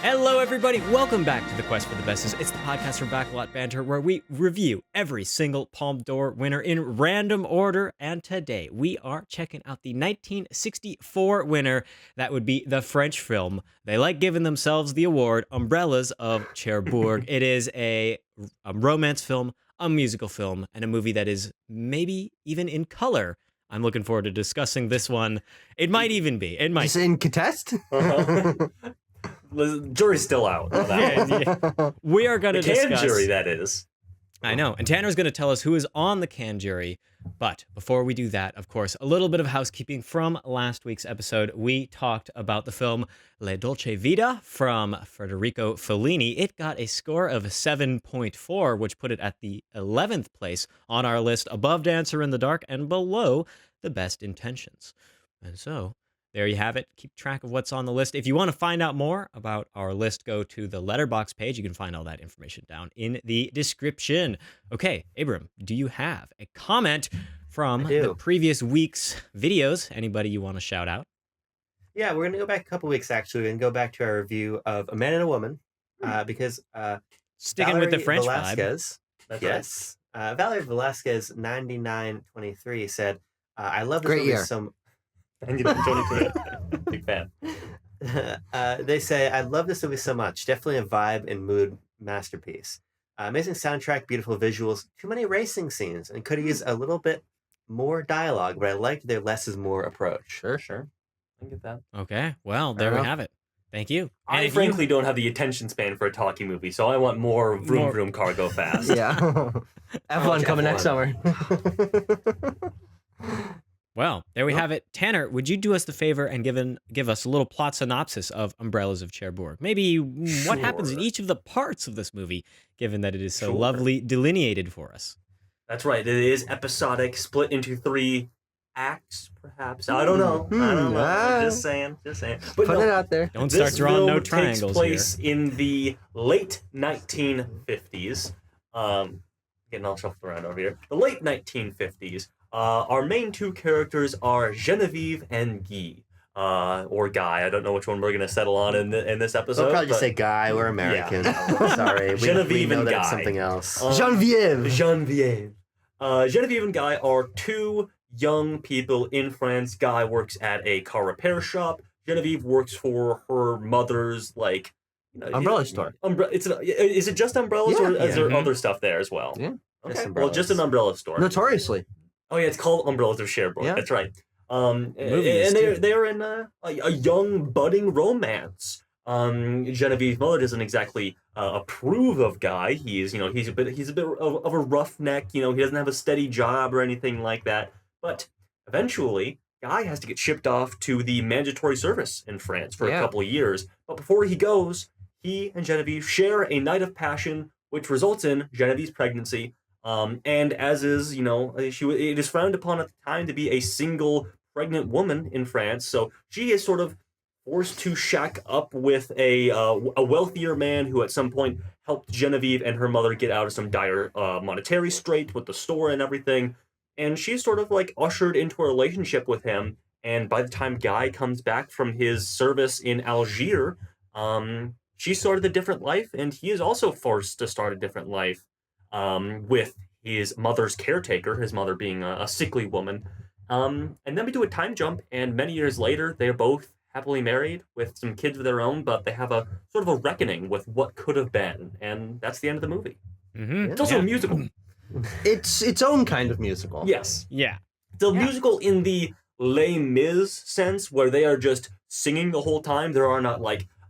Hello, everybody. Welcome back to the Quest for the Bestest. It's the podcast from Backlot Banter, where we review every single Palme d'Or winner in random order. And today we are checking out the 1964 winner. That would be the French film. They like giving themselves the award, Umbrellas of Cherbourg. It is a romance film, a musical film, and a movie that is maybe even in color. I'm looking forward to discussing this one. It might even be. It might. Is it in contest? The jury's still out on that one. Yeah. We are going to discuss... Can jury, that is. I know. And Tanner's going to tell us who is on the can jury. But before we do that, of course, a little bit of housekeeping from last week's episode. We talked about the film Le Dolce Vita from Federico Fellini. It got a score of 7.4, which put it at the 11th place on our list, above Dancer in the Dark and below The Best Intentions. And so... there you have it. Keep track of what's on the list. If you want to find out more about our list, go to the Letterboxd page. You can find all that information down in the description. Okay, Abram, do you have a comment from the previous week's videos? Anybody you want to shout out? Yeah, we're going to go back a couple weeks, actually, and go back to our review of A Man and a Woman, because sticking with the French Velasquez, vibe. Yes. Valerie Velasquez, 9923, said, I love this Great movie year. so Big fan. They say, I love this movie so much. Definitely a vibe and mood masterpiece. Amazing soundtrack, beautiful visuals, too many racing scenes, and could have used a little bit more dialogue, but I liked their less is more approach. Sure. I can get that. Okay, well, there we have it. Thank you. And I if frankly don't have the attention span for a talkie movie, so I want more vroom vroom car go fast. Yeah. F1 coming next summer. Well, there we have it. Tanner, would you do us the favor and give us a little plot synopsis of Umbrellas of Cherbourg? Maybe what happens in each of the parts of this movie, given that it is so lovely delineated for us. That's right. It is episodic, split into 3 acts, perhaps. I don't know. Just saying. But Put it out there. Don't start drawing no triangles takes place in the late 1950s. Getting all shuffled around over here. The late 1950s. Our main 2 characters are Genevieve and Guy. Or Guy. I don't know which one we're going to settle on in this episode. We'll probably just say Guy. We're American. Yeah. Sorry. Genevieve we know and that Guy. it's something else. Genevieve. Genevieve and Guy are 2 young people in France. Guy works at a car repair shop. Genevieve works for her mother's, Umbrella store. Is it just umbrellas, or is there other stuff there as well? Yeah. Okay. Well, just an umbrella store. Notoriously. Oh yeah, it's called Umbrellas of Cherbourg. Yeah. That's right. Movies, and they're in a young budding romance. Genevieve's mother doesn't exactly approve of Guy. He's a bit of a roughneck. He doesn't have a steady job or anything like that. But eventually, Guy has to get shipped off to the mandatory service in France for a couple of years. But before he goes, he and Genevieve share a night of passion, which results in Genevieve's pregnancy. And as is, it is frowned upon at the time to be a single pregnant woman in France. So she is sort of forced to shack up with a wealthier man who at some point helped Genevieve and her mother get out of some dire monetary strait with the store and everything. And she's sort of ushered into a relationship with him. And by the time Guy comes back from his service in Algiers, she started a different life, and he is also forced to start a different life. With his mother's caretaker, his mother being a sickly woman. And then we do a time jump, and many years later, they're both happily married with some kids of their own, but they have a sort of a reckoning with what could have been, and that's the end of the movie. Mm-hmm. It's also a musical. It's its own kind of musical. Yes. Yeah. It's a musical in the Les Mis sense, where they are just singing the whole time. There are not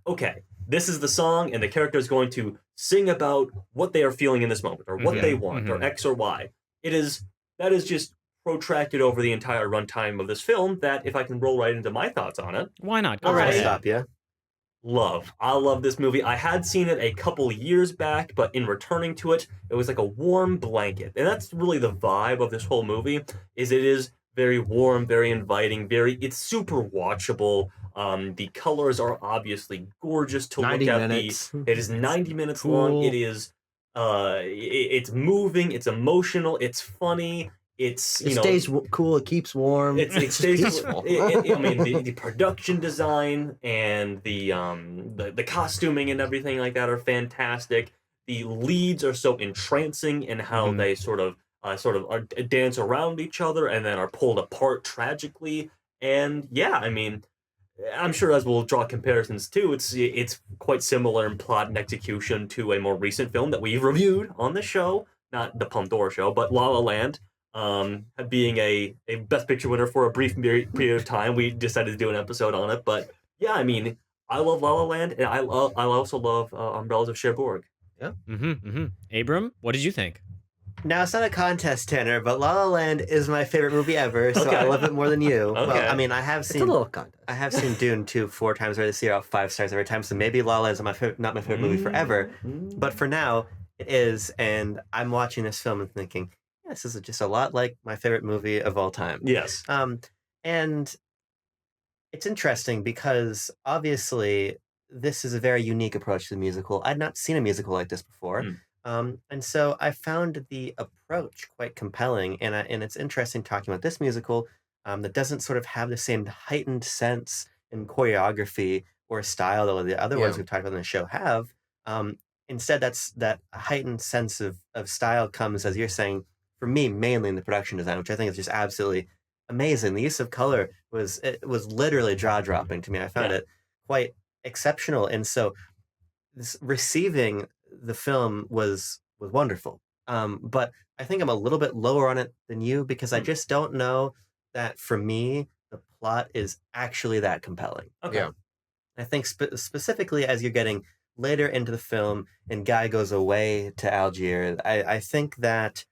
okay, this is the song, and the character is going to sing about what they are feeling in this moment, or what they want, or X or Y. That is just protracted over the entire runtime of this film, that if I can roll right into my thoughts on it. Why not? Go right ahead. Stop you. I love this movie. I had seen it a couple years back, but in returning to it, it was like a warm blanket. And that's really the vibe of this whole movie, is it is very warm, very inviting, it's super watchable. The colors are obviously gorgeous to look at. 90 minutes. It is 90 minutes Cool. long. It is it's moving, it's emotional, it's funny. it's It stays cool. It keeps warm. it It's stays. peaceful. I mean, the production design and the costuming and everything like that are fantastic. The leads are so entrancing in how Mhm. they sort of dance around each other and then are pulled apart tragically. And yeah, I mean, I'm sure as we'll draw comparisons too, it's quite similar in plot and execution to a more recent film that we've reviewed on the show, not the Pandora show, but La La Land. Being a Best Picture winner for a brief period of time, we decided to do an episode on it. But yeah, I mean, I love La La Land, and I also love Umbrellas of Cherbourg. Abram, what did you think? Now, it's not a contest, Tanner, but La La Land is my favorite movie ever, so Okay. I love it more than you. Okay. Well, I mean, I have It's a seen little contest. I have seen Dune 2 4 times already, this year, out 5 stars every time, so maybe La La Land is not my favorite movie forever, Mm. but for now, it is, and I'm watching this film and thinking, yeah, this is just a lot like my favorite movie of all time. Yes. And it's interesting because obviously this is a very unique approach to the musical. I'd not seen a musical like this before. And so I found the approach quite compelling. And it's interesting talking about this musical that doesn't sort of have the same heightened sense in choreography or style that the other ones Yeah. we've talked about in the show have. Instead, that heightened sense of style comes, as you're saying, for me, mainly in the production design, which I think is just absolutely amazing. The use of color was literally jaw dropping to me. I found Yeah. it quite exceptional, and so receiving the film was wonderful. But I think I'm a little bit lower on it than you because I just don't know that for me the plot is actually that compelling. Okay. Yeah. I think specifically as you're getting later into the film and Guy goes away to Algiers, I think that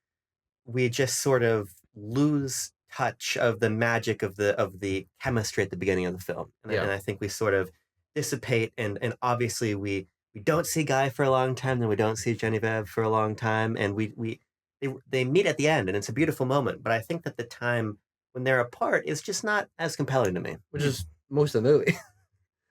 we just sort of lose touch of the magic of the chemistry at the beginning of the film, and, Yeah. and I think we sort of dissipate, and obviously we don't see Guy for a long time, then we don't see Genevieve for a long time, and they meet at the end, and it's a beautiful moment. But I think that the time when they're apart is just not as compelling to me. Which is most of the movie,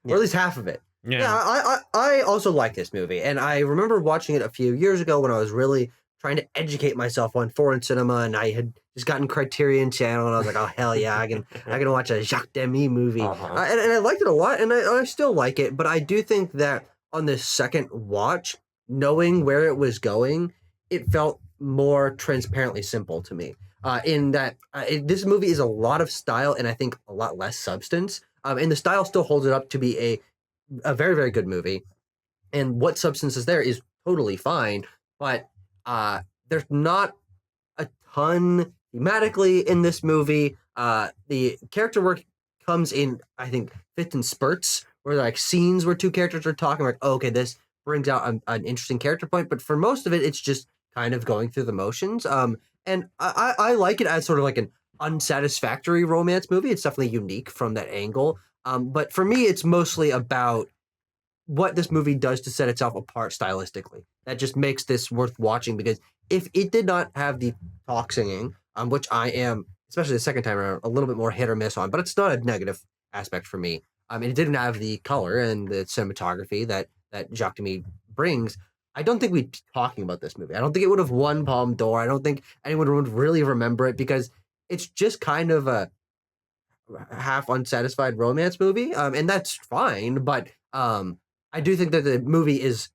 Yeah. or at least half of it. Yeah. Yeah, I also like this movie, and I remember watching it a few years ago when I was really trying to educate myself on foreign cinema, and I had just gotten Criterion Channel, and I was like, oh hell yeah, I can watch a Jacques Demy movie, Uh-huh. and I liked it a lot, and I still like it, but I do think that on this second watch, knowing where it was going, it felt more transparently simple to me. In that this movie is a lot of style, and I think a lot less substance. And the style still holds it up to be a very, very good movie. And what substance is there is totally fine, but there's not a ton thematically in this movie. The character work comes in, I think, fits in spurts, where like scenes where two characters are talking, like, oh, okay, this brings out an interesting character point. But for most of it, it's just kind of going through the motions. And I like it as sort of like an unsatisfactory romance movie. It's definitely unique from that angle. But for me, it's mostly about what this movie does to set itself apart stylistically. That just makes this worth watching, because if it did not have the talk singing, which I am, especially the second time around, a little bit more hit or miss on, but it's not a negative aspect for me. It didn't have the color and the cinematography that Jacques Demy brings. I don't think we'd be talking about this movie. I don't think it would have won Palme d'Or. I don't think anyone would really remember it, because it's just kind of a half unsatisfied romance movie, and that's fine. But I do think that the movie is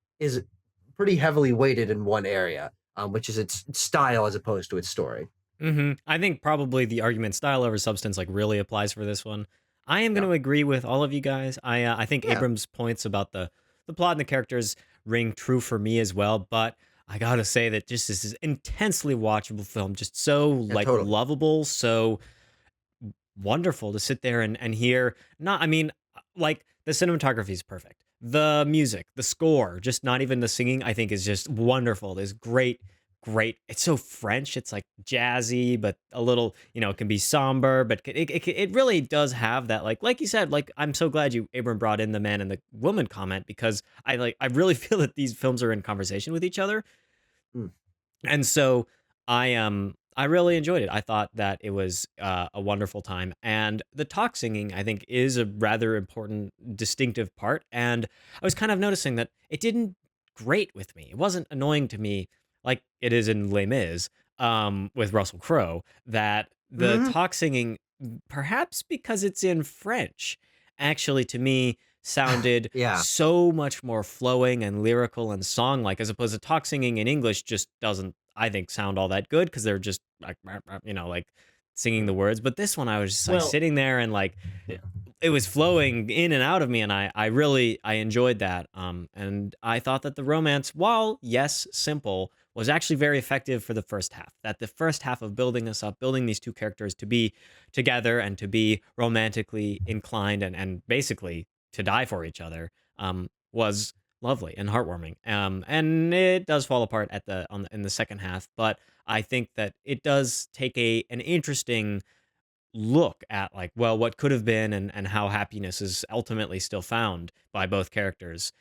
pretty heavily weighted in one area, which is its style as opposed to its story. I think probably the argument style over substance like really applies for this one. I am going to agree with all of you guys. I think Yeah. Abram's points about the plot and the characters ring true for me as well. But I gotta say that just this is intensely watchable film, just so like totally. lovable, so wonderful to sit there and hear. Not, I mean, like the cinematography is perfect. The music, the score, just not even the singing, I think is just wonderful. There's great. It's so French. It's like jazzy, but a little, it can be somber, but it really does have that, like you said, like, I'm so glad Abram brought in the man and the woman comment, because I really feel that these films are in conversation with each other. Mm. And so I really enjoyed it. I thought that it was a wonderful time. And the talk singing, I think, is a rather important, distinctive part. And I was kind of noticing that it didn't grate with me. It wasn't annoying to me like it is in Les Mis. with Russell Crowe, that the Mhm. talk singing, perhaps because it's in French, actually to me sounded Yeah. so much more flowing and lyrical and song-like, as opposed to talk singing in English just doesn't, I think, sound all that good because they're just like, like singing the words. But this one, I was just like Well, sitting there and like yeah. it was flowing in and out of me, and I really I enjoyed that. And I thought that the romance, while yes simple, was actually very effective for the first half. That the first half of building us up, building these two characters to be together and to be romantically inclined and basically to die for each other, was lovely and heartwarming. And it does fall apart at in the second half, but I think that it does take an interesting look at, like, well, what could have been, and how happiness is ultimately still found by both characters,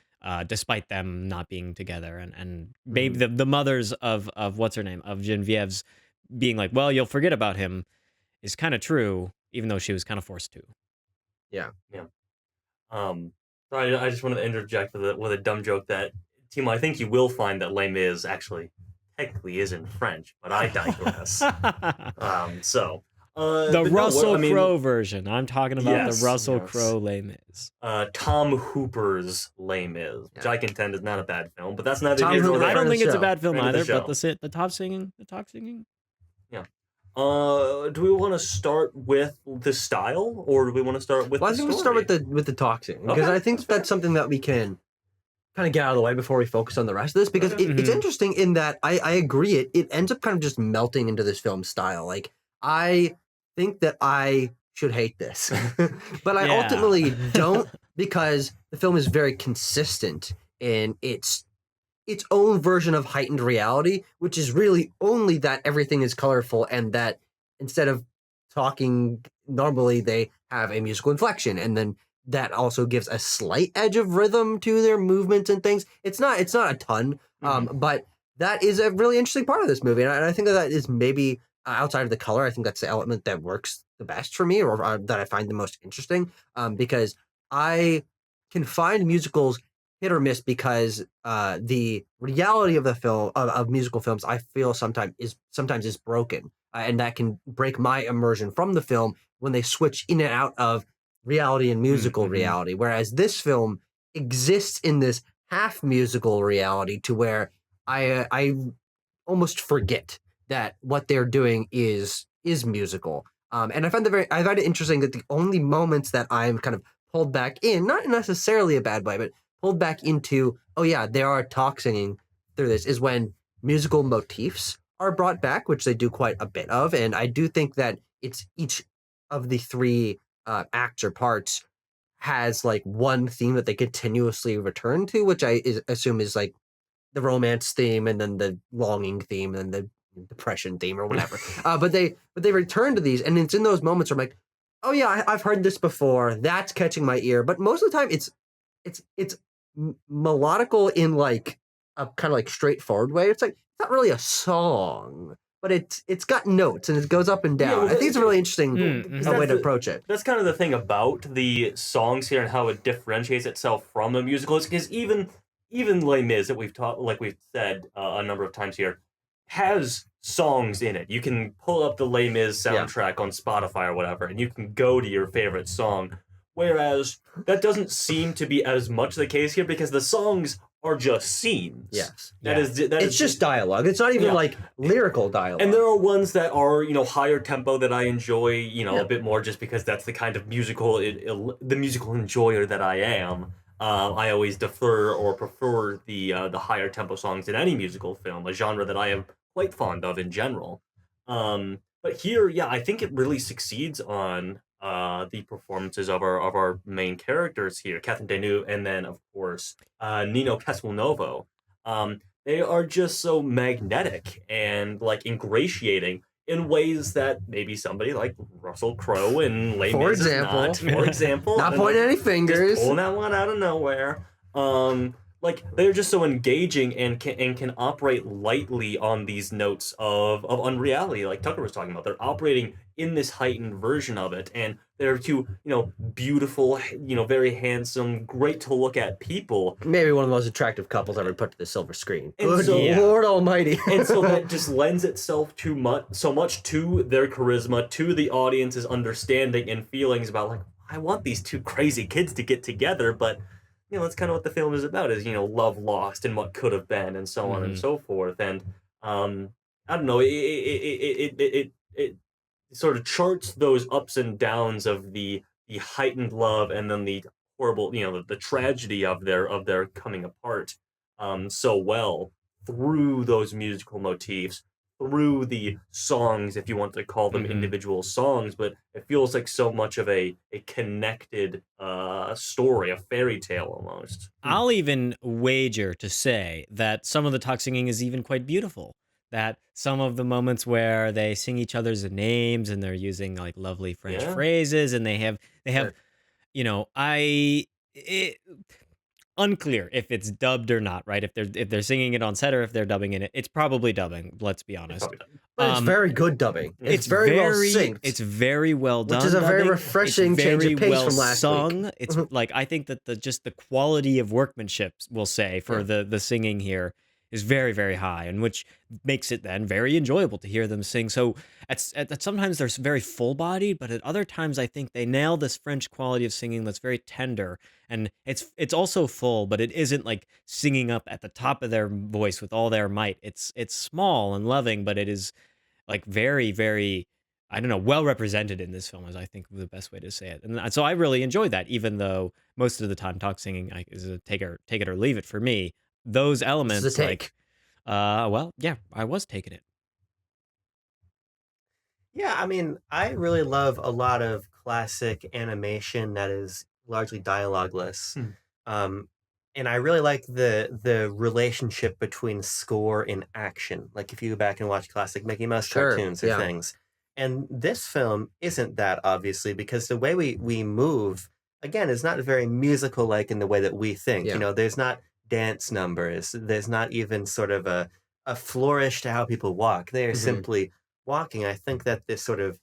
despite them not being together, and baby, the mothers of what's her name, of Genevieve's, being like, well, you'll forget about him, is kind of true, even though she was kind of forced to. Yeah. Um, so I just wanted to interject with a dumb joke that, Timo, I think you will find that Les Mis actually technically is in French, but I digress. So. The But no, Russell I mean, Crowe version. I'm talking about Yes, the Russell yes. Crowe Les Mis. Tom Hooper's Les Mis, which Yeah. I contend is not a bad film, but that's neither Tom here nor Hooper- there. I don't friend of think the it's a show. bad film Friend of the either, but show. the talk singing. Do we want to start with the style, or do we want to start with Well, I the think we'll story? start with the toxin because Okay, I think that's fair. that's something that we can kind of get out of the way before we focus on the rest of this because Okay. it's Mhm. interesting in that I agree it ends up kind of just melting into this film style. Like I think that I should hate this, but I Yeah. ultimately don't because the film is very consistent in its own version of heightened reality, which is really only that everything is colorful and that instead of talking normally, they have a musical inflection, and then that also gives a slight edge of rhythm to their movements and things. It's not a ton, but that is a really interesting part of this movie, and I think that is maybe outside of the color. I think that's the element that works the best for me, or that I find the most interesting, because I can find musicals hit or miss because the reality of the film of musical films I feel sometimes is broken, and that can break my immersion from the film when they switch in and out of reality and musical Mhm. reality. Whereas this film exists in this half musical reality to where I almost forget that what they're doing is musical. And I find it interesting that the only moments that I'm kind of pulled back in, not necessarily a bad way, but pulled back into, oh yeah, there are talk singing through this, is when musical motifs are brought back, which they do quite a bit of. And I do think that it's each of the three acts or parts has like one theme that they continuously return to, which assume is like the romance theme and then the longing theme and the depression theme or whatever. But they return to these, and it's in those moments where I'm like, oh yeah, I've heard this before. That's catching my ear. But most of the time, it's melodical in like a kind of like straightforward way. It's like it's not really a song, but it's got notes and it goes up and Yeah, down. well, I think it's a really interesting Mm, way that's to approach it. That's kind of the thing about the songs here and how it differentiates itself from a musical is because even Les Mis that we've said a number of times here has songs in it. You can pull up the Les Mis soundtrack on Spotify or whatever, and you can go to your favorite song. Whereas that doesn't seem to be as much the case here because the songs are just scenes. Yes. That Yeah. is It's just dialogue. It's not even Yeah. like lyrical dialogue. And there are ones that are, higher tempo that I enjoy, Yeah. a bit more just because that's the kind of the musical enjoyer that I am. I always defer or prefer the higher tempo songs in any musical film, a genre that I am quite fond of in general. But here, yeah, I think it really succeeds on the performances of our main characters here, Catherine Deneuve, and then of course Nino Castelnuovo. They are just so magnetic and like ingratiating in ways that maybe somebody like Russell Crowe in Les Mis is not. For example, Not and, pointing like, any just fingers. pulling that one out of nowhere. like they're just so engaging and can operate lightly on these notes of unreality, like Tucker was talking about. They're operating in this heightened version of it, and they're two, beautiful, very handsome, great to look at people. Maybe one of the most attractive couples ever put to the silver screen. And Good so- Yeah. Lord Almighty. And so that just lends itself so much to their charisma, to the audience's understanding and feelings about, like, I want these two crazy kids to get together, but that's kind of what the film is about, is love lost and what could have been, and so on and so forth. And I don't know, it sort of charts those ups and downs of the heightened love, and then the horrible, the tragedy of their coming apart so well through those musical motifs, through the songs, if you want to call them individual songs. But it feels like so much of a connected story, a fairy tale almost. I'll even wager to say that some of the talk singing is even quite beautiful. That some of the moments where they sing each other's names and they're using like lovely French Yeah. phrases, and they have, Sure. unclear if it's dubbed or not, right? If they're singing it on set or if they're dubbing in it. It's probably dubbing, let's be honest. But it's very good dubbing. It's very well synced. It's very well done. Which is a very dubbing. refreshing It's change of very pace well from last sung. week. It's like, I think that the quality of workmanship, we'll say, for the singing here is very, very high, and which makes it then very enjoyable to hear them sing. So at sometimes they're very full-bodied, but at other times I think they nail this French quality of singing that's very tender, and it's also full, but it isn't like singing up at the top of their voice with all their might. It's small and loving, but it is like very, very, I don't know, well represented in this film, is I think the best way to say it. And so I really enjoyed that, even though most of the time talk singing is a take it or leave it for me. Those elements, This is a like, take. well, yeah, I was taking it. Yeah, I mean, I really love a lot of classic animation that is largely dialogueless. And I really like the relationship between score and action. Like if you go back and watch classic Mickey Mouse Sure, cartoons or yeah. things. And this film isn't that, obviously, because the way we move, again, is not very musical like in the way that we think. Yeah. There's not dance numbers. There's not even sort of a flourish to how people walk. They are Mhm. simply walking. I think that this sort of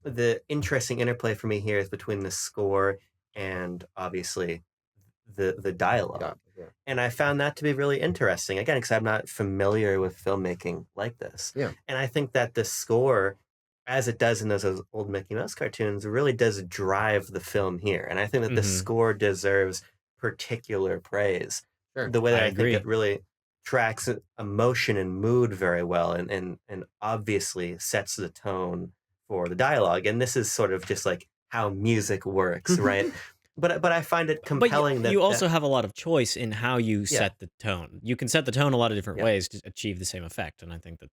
the interesting interplay for me here is between the score and obviously the dialogue. Yeah. And I found that to be really interesting, again, because I'm not familiar with filmmaking like this. Yeah. And I think that the score, as it does in those old Mickey Mouse cartoons, really does drive the film here. And I think that the Mhm. score deserves particular praise. Sure. The way that I I think agree. it really tracks emotion and mood very well, and obviously sets the tone for the dialogue. And this is sort of just like how music works, right? But I find it compelling But you also have a lot of choice in how you set the tone. You can set the tone a lot of different Yeah. ways to achieve the same effect, and I think that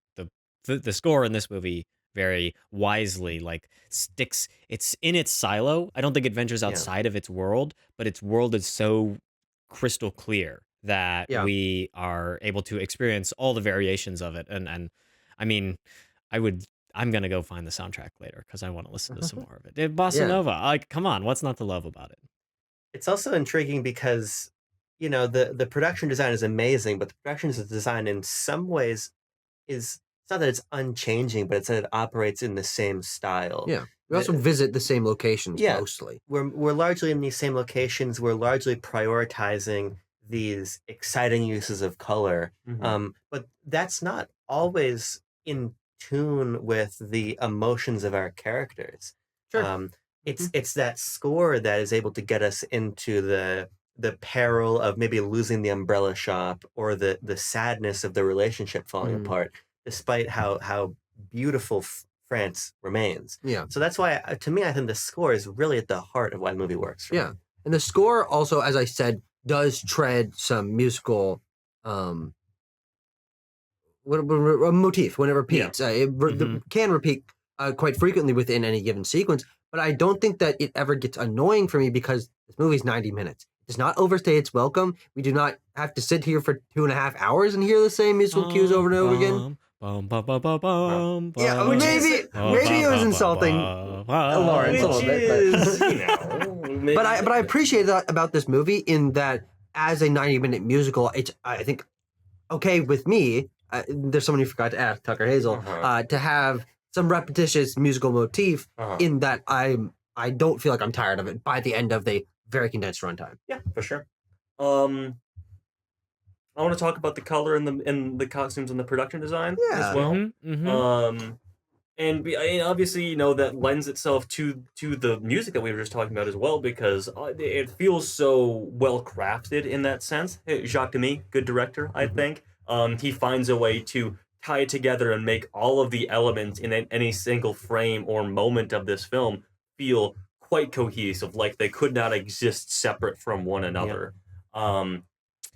the score in this movie very wisely like sticks. It's in its silo. I don't think it ventures outside of its world, but its world is so crystal clear that Yeah. we are able to experience all the variations of it. And I mean, I'm gonna go find the soundtrack later because I want to listen to some more of it. Bossa Yeah. Nova, like, come on, what's not to love about it? It's also intriguing because the production design is amazing, but the production design in some ways it's not that it's unchanging, but it's that it operates in the same style. Yeah. We also visit the same locations Yeah. mostly. We're largely in these same locations. We're largely prioritizing these exciting uses of color. But that's not always in tune with the emotions of our characters. Sure. It's that score that is able to get us into the peril of maybe losing the umbrella shop, or the sadness of the relationship falling Mhm. apart, despite how beautiful France remains. Yeah. So that's why, to me, I think the score is really at the heart of why the movie works. For Yeah. me. And the score also, as I said, does tread some musical a motif when it repeats. It can repeat quite frequently within any given sequence, but I don't think that it ever gets annoying for me because this movie's 90 minutes. It does not overstay its welcome. We do not have to sit here for 2.5 hours and hear the same musical cues over and over again. Yeah, maybe it was insulting Lawrence a little Which bit, is, but I appreciate that about this movie in that as a 90-minute musical, it's, I think, okay with me. There's someone you forgot to ask, Tucker Hazel, to have some repetitious musical motif in that I don't feel like I'm tired of it by the end of the very condensed runtime. Yeah, for sure. I want to talk about the color and the costumes and the production design Yeah. as well. Mhm. And obviously, that lends itself to the music that we were just talking about as well, because it feels so well crafted in that sense. Hey, Jacques Demy, good director, I think. He finds a way to tie it together and make all of the elements in any single frame or moment of this film feel quite cohesive, like they could not exist separate from one another.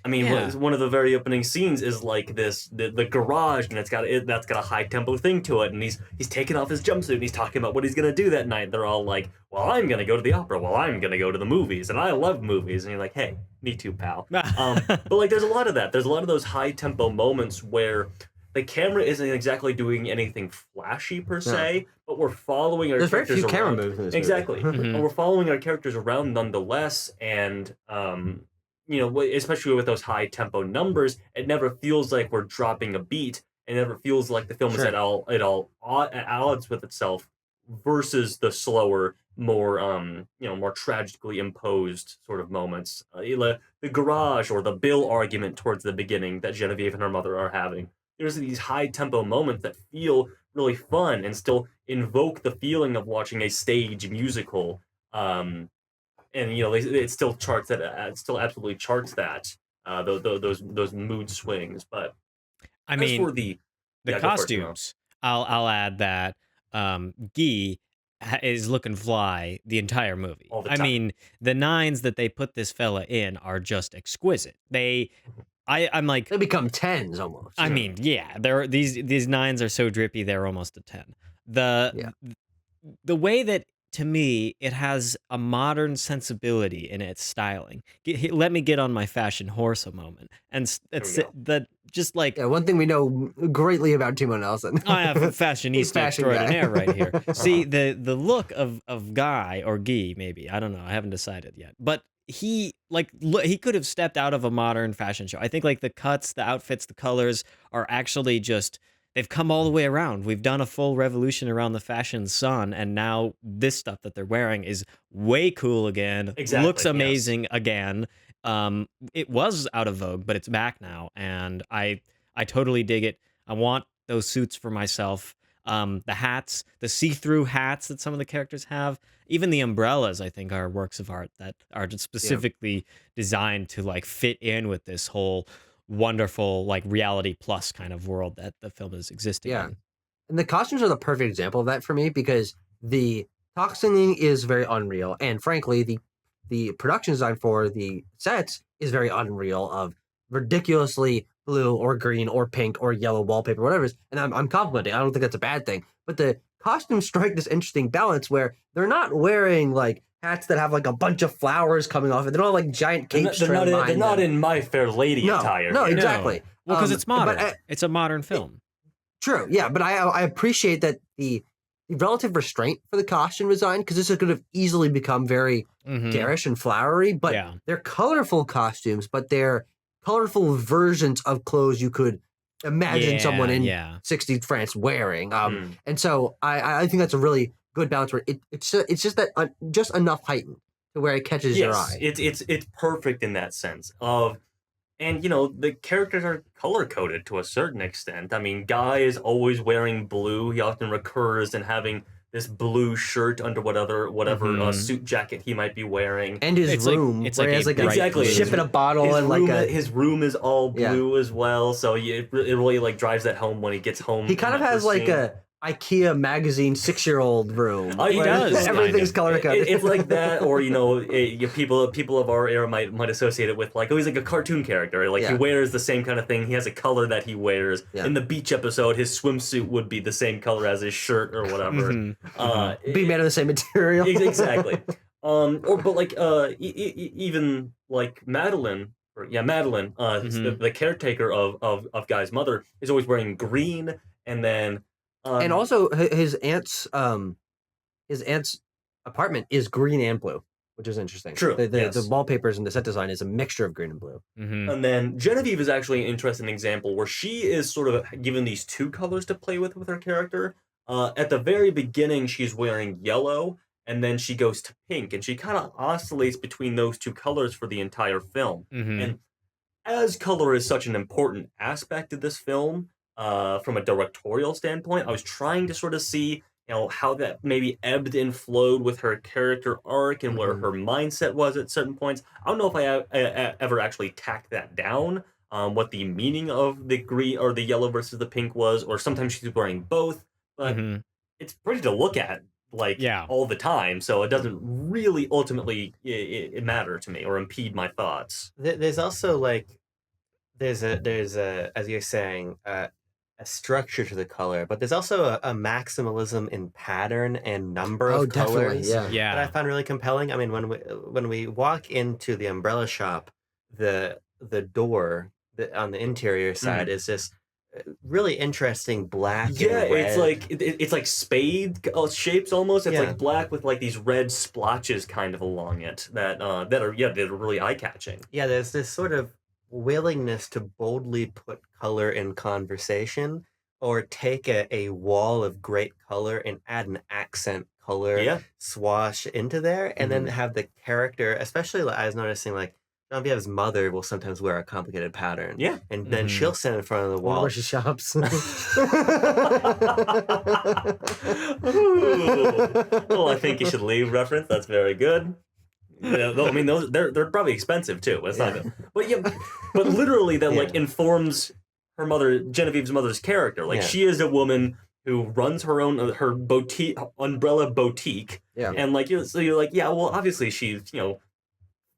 I mean, Yeah. one of the very opening scenes is like the garage, and that's got a high tempo thing to it, and he's taking off his jumpsuit and he's talking about what he's gonna do that night. They're all like, "Well, I'm gonna go to the opera. Well, I'm gonna go to the movies, and I love movies." And you're like, "Hey, me too, pal." But like, there's a lot of that. There's a lot of those high tempo moments where the camera isn't exactly doing anything flashy per se, but we're following our There's very characters few camera around. moves in this Exactly, movie. but we're following our characters around nonetheless, and especially with those high tempo numbers, it never feels like we're dropping a beat. It never feels like the film is at all at odds with itself, versus the slower, more more tragically imposed sort of moments. The garage or the bill argument towards the beginning that Genevieve and her mother are having. There's these high tempo moments that feel really fun and still invoke the feeling of watching a stage musical. And it still charts that. It still absolutely charts that. Those mood swings. But I as mean, for the the yeah, go for it, Timo. costumes. I'll add that Guy is looking fly the entire movie. All the I time. mean, the nines that they put this fella in are just exquisite. I'm like, They become 10s almost. I mean, yeah, these nines are so drippy they're almost a 10. The way that, to me, it has a modern sensibility in its styling. Let me get on my fashion horse a moment, and that just like Yeah, one thing we know greatly about Timo Nelson. I have a fashionista Fashion guy. extraordinaire right here. See, the look of Guy or Guy, maybe, I don't know, I haven't decided yet, but he could have stepped out of a modern fashion show. I think like the cuts, the outfits, the colors are actually just, they've come all the way around. We've done a full revolution around the fashion sun, and now this stuff that they're wearing is way cool again. Exactly, Looks yes. amazing again. It was out of vogue, but it's back now, and I totally dig it. I want those suits for myself. The hats, the see-through hats that some of the characters have, even the umbrellas, I think, are works of art that are just specifically designed to like fit in with this whole wonderful like reality plus kind of world that the film is existing in. And the costumes are the perfect example of that for me, because the costuming is very unreal, and frankly, the production design for the sets is very unreal, of ridiculously blue or green or pink or yellow wallpaper, whatever it is. And I'm complimenting. I don't think that's a bad thing. But the costumes strike this interesting balance where they're not wearing like hats that have like a bunch of flowers coming off it. They're not like giant capes. They're not in My Fair Lady attire. No, here. exactly. Well, because it's modern. But It's a modern film. True, yeah, but I appreciate that the relative restraint for the costume design, because this could have easily become very garish and flowery, but they're colorful costumes, but they're colorful versions of clothes you could imagine someone in 60s France wearing. And so I think that's a really good balance where it's just that just enough heightened to where it catches your eye. It's perfect in that sense of. And, the characters are color-coded to a certain extent. I mean, Guy is always wearing blue. He often recurs in having this blue shirt under whatever suit jacket he might be wearing. And his room. It's where he has like a ship in a bottle and his room is all blue as well. So it really like drives that home when he gets home. He kind of has like a IKEA magazine 6-year-old room. He does. Everything's color coded. It's like that, or people of our era might associate it with like, he's like a cartoon character. Like he wears the same kind of thing. He has a color that he wears. In the beach episode, his swimsuit would be the same color as his shirt or whatever. Be made of the same material. Exactly. Even like Madeline. Madeline, the caretaker of Guy's mother, is always wearing green, and then. And also, his aunt's apartment is green and blue. which is interesting. True, The yes. wallpapers and the set design is a mixture of green and blue. Mhm. And then Genevieve is actually an interesting example where she is sort of given these two colors to play with her character. At the very beginning, she's wearing yellow, and then she goes to pink, and she kind of oscillates between those two colors for the entire film. Mhm. And as color is such an important aspect of this film, from a directorial standpoint, I was trying to sort of see, how that maybe ebbed and flowed with her character arc and where Mhm. her mindset was at certain points. I don't know if I ever actually tacked that down, what the meaning of the green or the yellow versus the pink was, or sometimes she's wearing both, but Mhm. it's pretty to look at like Yeah. all the time, so it doesn't really ultimately matter to me or impede my thoughts. There's also like there's a as you're saying a structure to the color, but there's also a maximalism in pattern and number Oh, of definitely, colors yeah. that I Yeah. found really compelling. I mean, when we walk into the umbrella shop, the door on the interior side is this really interesting black Yeah, and red. it's like it's like spade shapes almost. It's Yeah. like black with like these red splotches kind of along it that are really eye catching. Yeah, there's this sort of willingness to boldly put color in conversation or take a wall of great color and add an accent color Yeah, swash into there and then have the character, especially I was noticing like Genevieve's mother will sometimes wear a complicated pattern. yeah. And then Mhm. she'll stand in front of the Wonder wall. where she shops. Ooh. Well, I think you should leave reference. That's very good. Yeah, I mean, those they're probably expensive too. It's not, but yeah, but literally that like Yeah. informs her mother, Genevieve's mother's character. Like Yeah. she is a woman who runs her own her boutique umbrella boutique, Yeah. and like so you're like, yeah, well, obviously she's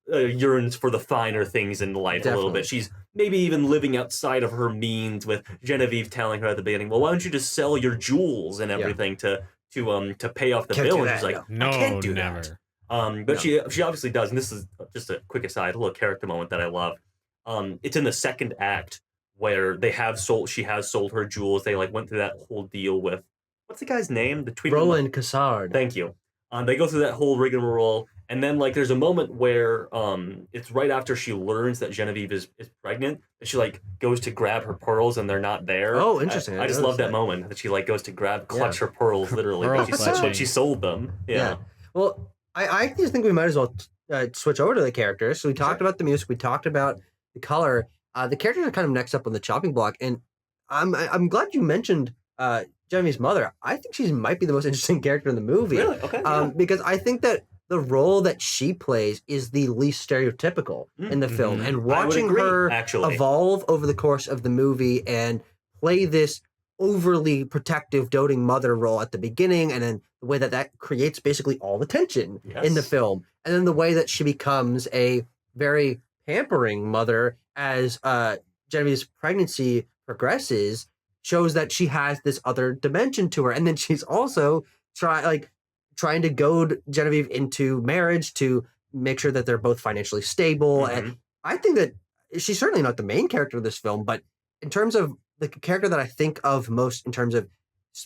yearns for the finer things in life a little Definitely. bit. She's maybe even living outside of her means, with Genevieve telling her at the beginning, well, why don't you just sell your jewels and everything to pay off the Can't bill? do And that, she's like, No, I can't do never. that. But she obviously does, and this is just a quick aside, a little character moment that I love. It's in the second act where she has sold her jewels. They like went through that whole deal with, what's the guy's name? The tweet. Roland Cassard. Thank you. They go through that whole rigmarole, and then like there's a moment where it's right after she learns that Genevieve is pregnant, that she like goes to grab her pearls and they're not there. Oh, interesting. I I just noticed love that that. moment that she like goes to clutch her pearls literally, Pearl but clutching. she sold them. Yeah. Well, I just think we might as well switch over to the characters. So we talked about the music, we talked about the color. The characters are kind of next up on the chopping block, and I'm glad you mentioned Genevieve's mother. I think she might be the most interesting character in the movie. Really? Okay. Yeah. Because I think that the role that she plays is the least stereotypical in the film, Mhm. and I would watching agree, her actually. evolve over the course of the movie and play this overly protective, doting mother role at the beginning, and then the way that creates basically all the tension in the Yes. film, and then the way that she becomes a very pampering mother as Genevieve's pregnancy progresses shows that she has this other dimension to her, and then she's also trying to goad Genevieve into marriage to make sure that they're both financially stable. Mhm. And I think that she's certainly not the main character of this film, but in terms of the character that I think of most in terms of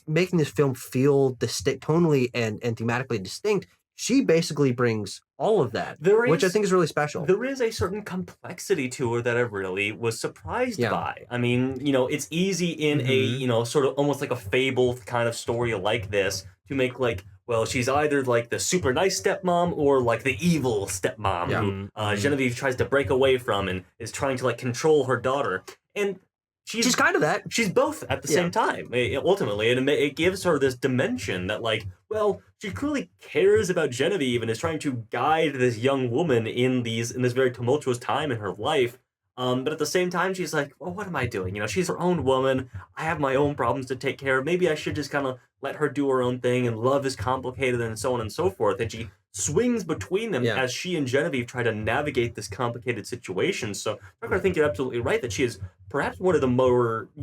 making this film feel tonally and thematically distinct, she basically brings all of that, which I think is really special. There is a certain complexity to her that I really was surprised Yeah. by. I mean, it's easy in Mhm. a, sort of almost like a fable kind of story like this to make like, well, she's either like the super nice stepmom or like the evil stepmom Yeah. who Mhm. Genevieve tries to break away from and is trying to like control her daughter. And She's kind of that. she's both at the same time, ultimately, and it gives her this dimension that, like, well, she clearly cares about Genevieve and is trying to guide this young woman in this very tumultuous time in her life. But at the same time, she's like, well, what am I doing? She's her own woman. I have my own problems to take care of. Maybe I should just kind of let her do her own thing. And love is complicated, and so on and so forth. And she swings between them Yeah. as she and Genevieve try to navigate this complicated situation. So I think you're absolutely right that she is perhaps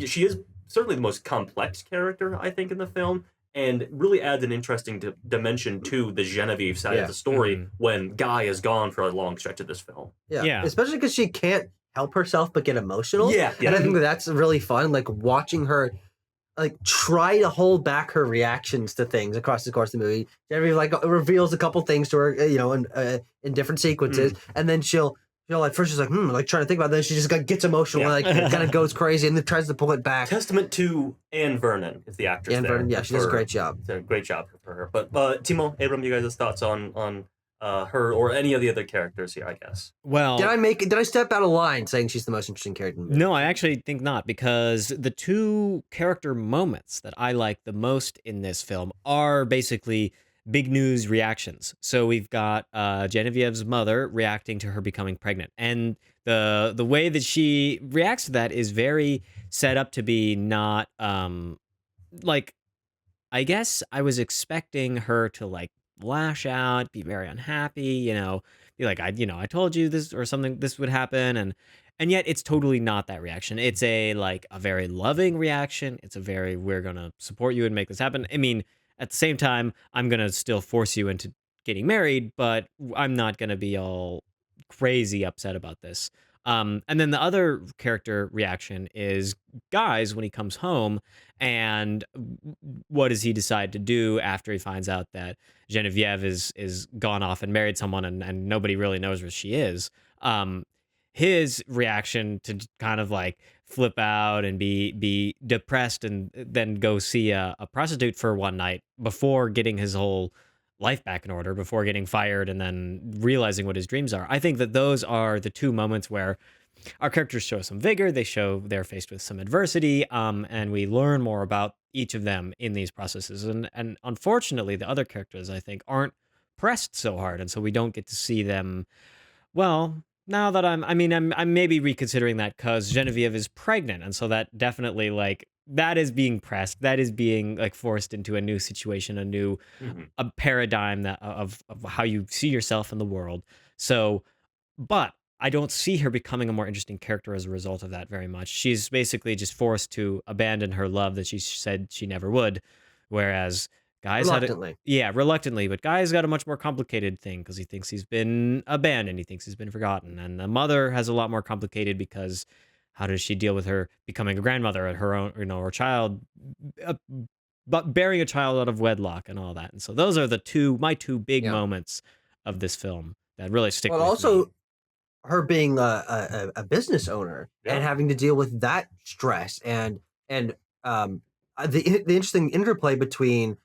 she is certainly the most complex character, I think, in the film, and really adds an interesting dimension to the Genevieve side Yeah. of the story Mhm. when Guy is gone for a long stretch of this film. Yeah. Especially because she can't help herself but get emotional. Yeah, And I think that's really fun, like watching her like try to hold back her reactions to things across the course of the movie. Genevieve like reveals a couple things to her, in different sequences, and then she'll like first she's like trying to think about it, then she just like gets emotional, and like kind of goes crazy, and then tries to pull it back. Testament to Anne Vernon is the actress. Anne there. Vernon, yeah, she does a great job. It's a great job for her. But Timo, Abram, you guys' thoughts on her or any of the other characters here? I guess. Well, did I step out of line saying she's the most interesting character in the movie? no, I actually think not, because the two character moments that I like the most in this film are basically big news reactions. So we've got Genevieve's mother reacting to her becoming pregnant, and the way that she reacts to that is very set up to be not like, I guess I was expecting her to like lash out, be very unhappy, be like, I told you this or something, this would happen, and yet it's totally not that reaction. It's a very loving reaction. It's a very, we're gonna support you and make this happen. I mean, at the same time, I'm gonna still force you into getting married, but I'm not gonna be all crazy upset about this. And then the other character reaction is Guy's when he comes home, and what does he decide to do after he finds out that Genevieve is gone off and married someone, and nobody really knows where she is. His reaction to kind of like flip out and be depressed and then go see a prostitute for one night before getting his whole life back in order, before getting fired and then realizing what his dreams are. I think that those are the two moments where our characters show some vigor. They show they're faced with some adversity, and we learn more about each of them in these processes. And unfortunately, the other characters, I think, aren't pressed so hard, and so we don't get to see them. Well, now that I'm maybe reconsidering that, because Genevieve is pregnant, and so that definitely that is being pressed. That is being forced into a new situation, a new a paradigm of how you see yourself in the world. So, but I don't see her becoming a more interesting character as a result of that very much. She's basically just forced to abandon her love that she said she never would, whereas Guy's reluctantly. Reluctantly, but Guy's got a much more complicated thing because he thinks he's been abandoned, he thinks he's been forgotten, and the mother has a lot more complicated because how does she deal with her becoming a grandmother at her own, her child, but bearing a child out of wedlock and all that. And so those are my two big moments of this film that really stick with also, me. Her being a business owner and having to deal with that stress and the interesting interplay between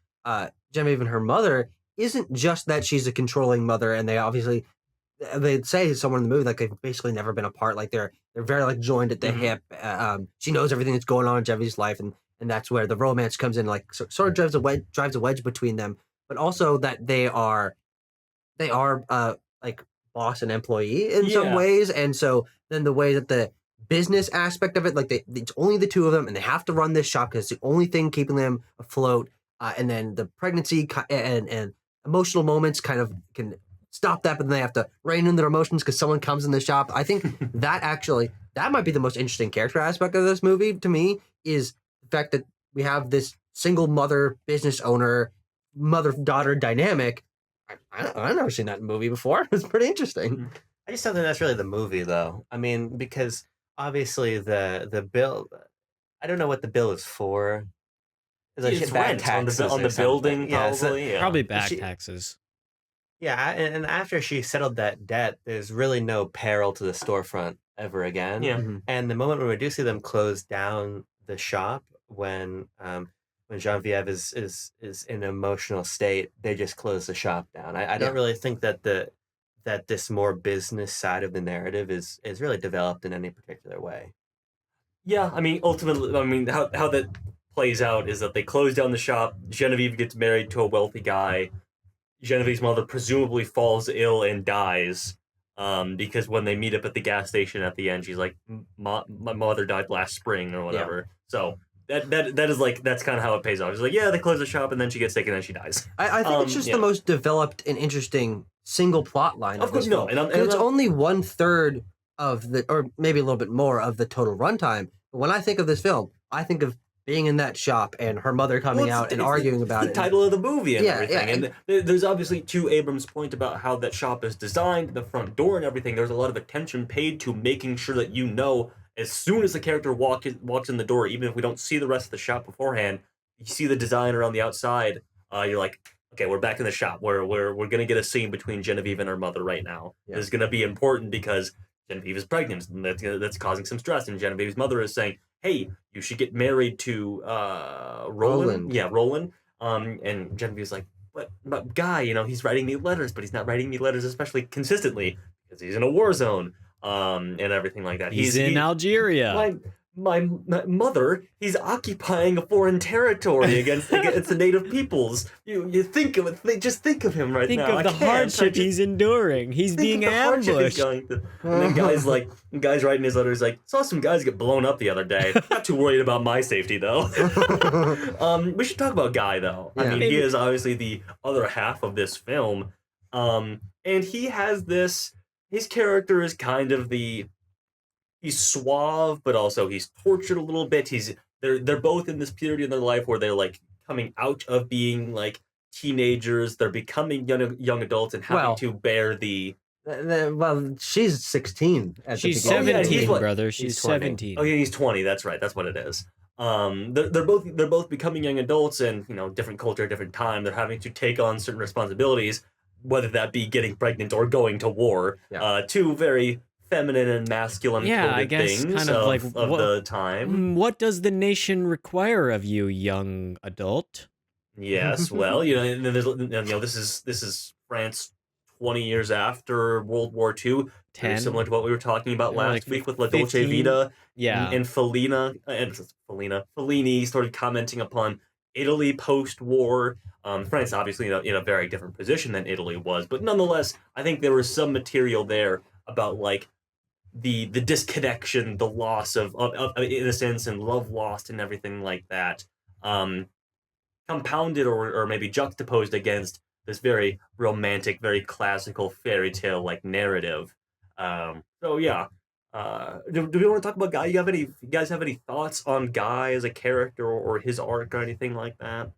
Genevieve and her mother isn't just that she's a controlling mother, and they say someone in the movie they've basically never been apart, they're very joined at the hip. She knows everything that's going on in Genevieve's life, and that's where the romance comes in, sort of drives a wedge between them, but also that they are boss and employee in some ways. And so then the way that the business aspect of it, it's only the two of them and they have to run this shop because it's the only thing keeping them afloat. And then the pregnancy and emotional moments kind of can stop that, but then they have to rein in their emotions because someone comes in the shop. I think that might be the most interesting character aspect of this movie to me, is the fact that we have this single mother business owner, mother-daughter dynamic. I've never seen that movie before. It's pretty interesting. I just don't think that's really the movie, though. I mean, because obviously the bill, I don't know what the bill is for. It's rent on the building, probably. Probably back taxes. Yeah, and after she settled that debt, there's really no peril to the storefront ever again. Yeah. And the moment when we do see them close down the shop, when Genevieve is in an emotional state, they just close the shop down. I don't really think that this more business side of the narrative is really developed in any particular way. Yeah, I mean, ultimately, how that plays out is that they close down the shop. Genevieve gets married to a wealthy guy. Genevieve's mother presumably falls ill and dies, because when they meet up at the gas station at the end, she's like, my mother died last spring or whatever. Yeah. So that is that's kind of how it pays off. It's they close the shop and then she gets sick and then she dies. I think it's just the most developed and interesting single plot line. Of course, no, and it's only 1/3 of the, or maybe a little bit more of the total runtime. But when I think of this film, I think of being in that shop and her mother coming out and arguing about it. The title of the movie and everything. And there's obviously, to Abrams' point about how that shop is designed, the front door and everything, there's a lot of attention paid to making sure that as soon as the character walks in the door, even if we don't see the rest of the shop beforehand, you see the design around the outside. You're like, okay, we're back in the shop. We're gonna get a scene between Genevieve and her mother right now. Yeah. This is gonna be important because Genevieve is pregnant, and that's causing some stress. And Genevieve's mother is saying, "Hey, you should get married to Roland." Roland. Yeah, Roland. And Genevieve's like, but Guy, he's writing me letters, but he's not writing me letters especially consistently because he's in a war zone, and everything like that. He's in Algeria. My mother, he's occupying a foreign territory against the native peoples. You think of it, just think of him right Think now. of the hardship he's enduring. He's being ambushed. And then guy's writing his letters like, saw some guys get blown up the other day. Not too worried about my safety though. We should talk about Guy though. Yeah. I mean, he is obviously the other half of this film. And he has this. His character is kind of he's suave, but also he's tortured a little bit. They're both in this period in their life where they're like coming out of being like teenagers. They're becoming young adults and having to bear the. Well, she's 16 at She's the beginning. 17, what? brother. She's He's 20. 17. Oh yeah, he's 20. That's right. That's what it is. They're both becoming young adults, and different culture, different time. They're having to take on certain responsibilities, whether that be getting pregnant or going to war. Yeah. Two very feminine and masculine I guess things kind of like of what, the time. What does the nation require of you, young adult? Yes, well, and then there's, this is France 20 years after World War II. 10. Similar to what we were talking about Yeah, last like week with La Dolce 15. Vita. Yeah. And Fellini started commenting upon Italy post-war. France, obviously, in a very different position than Italy was, but nonetheless, I think there was some material there about like the disconnection, the loss of innocence and love lost and everything like that, compounded or maybe juxtaposed against this very romantic, very classical fairy tale like narrative. So yeah. Do we want to talk about Guy? You guys have any thoughts on Guy as a character or his arc or anything like that?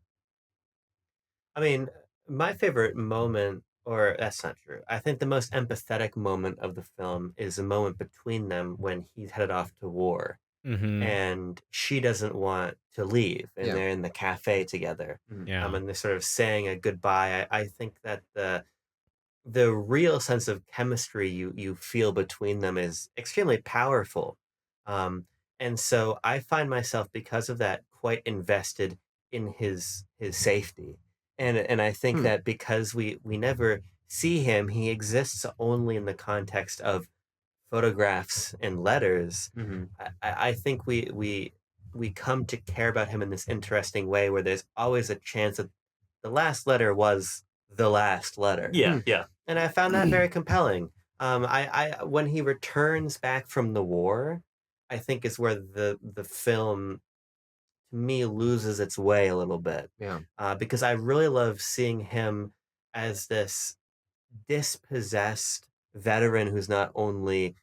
I mean, my favorite moment, or that's not true. I think the most empathetic moment of the film is the moment between them when he's headed off to war Mm-hmm. and she doesn't want to leave, and Yeah. they're in the cafe together. Yeah. And they're sort of saying a goodbye. I think that the real sense of chemistry you feel between them is extremely powerful. And so I find myself, because of that, quite invested in his safety. And I think Hmm. that because we never see him, he exists only in the context of photographs and letters. Mm-hmm. I think we come to care about him in this interesting way where there's always a chance that the last letter was the last letter. Yeah, yeah. And I found that very compelling. I when he returns back from the war, I think is where the film, to me, loses its way a little bit. Yeah. Because I really love seeing him as this dispossessed veteran who's not only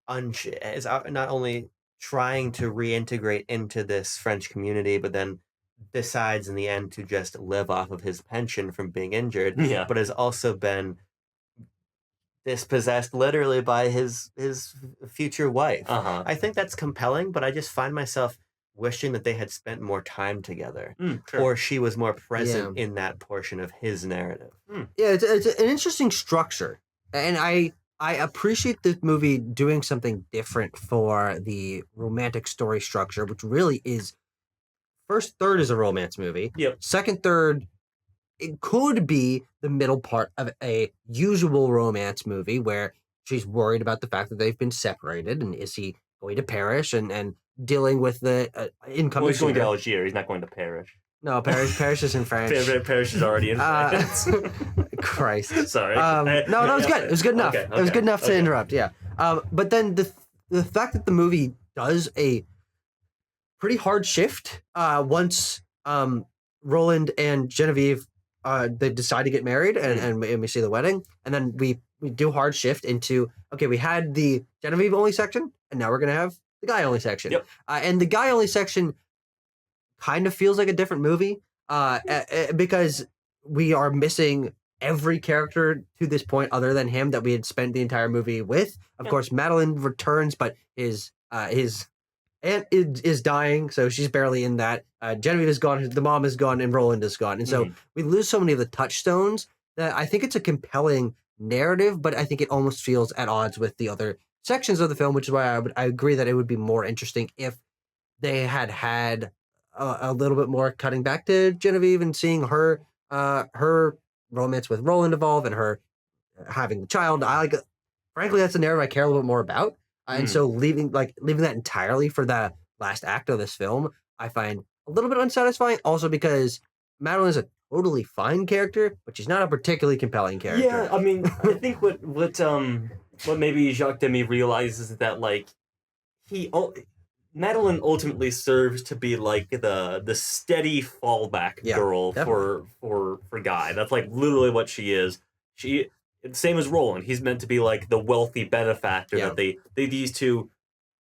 not only trying to reintegrate into this French community, but then decides in the end to just live off of his pension from being injured, Yeah. but has also been dispossessed literally by his future wife. Uh-huh. I think that's compelling, but I just find myself wishing that they had spent more time together, Sure. or she was more present in that portion of his narrative. Yeah, it's an interesting structure, and I appreciate this movie doing something different for the romantic story structure, which really is first third is a romance movie. Yep. Second third, it could be the middle part of a usual romance movie where she's worried about the fact that they've been separated, and is he going to perish, and dealing with the incoming. Well, he's going to suitor. Algiers. He's not going to Paris. No, Paris is in France. Paris is already in France. Christ. Sorry. No, it was good. It was good enough. Okay, It was good enough to okay. interrupt. Yeah. But then the fact that the movie does a pretty hard shift once Roland and Genevieve they decide to get married, and we see the wedding, and then we do hard shift into, okay, we had the Genevieve only section, and now we're gonna have the guy only section. Yep. And the guy only section kind of feels like a different movie because we are missing every character to this point other than him that we had spent the entire movie with. Of course, Madeline returns, but his his aunt is dying, so she's barely in that. Genevieve is gone, the mom is gone, and Roland is gone. And so we lose so many of the touchstones that I think it's a compelling narrative, but I think it almost feels at odds with the other sections of the film, which is why I agree that it would be more interesting if they had a little bit more cutting back to Genevieve and seeing her romance with Roland evolve and her having the child. Frankly, that's a narrative I care a little bit more about. And so leaving that entirely for the last act of this film, I find a little bit unsatisfying. Also because Madeline is a totally fine character, but she's not a particularly compelling character. Yeah, I mean, I think what maybe Jacques Demy realizes is that like Madeline ultimately serves to be like the steady fallback girl for Guy. That's like literally what she is. Same as Roland. He's meant to be like the wealthy benefactor that these two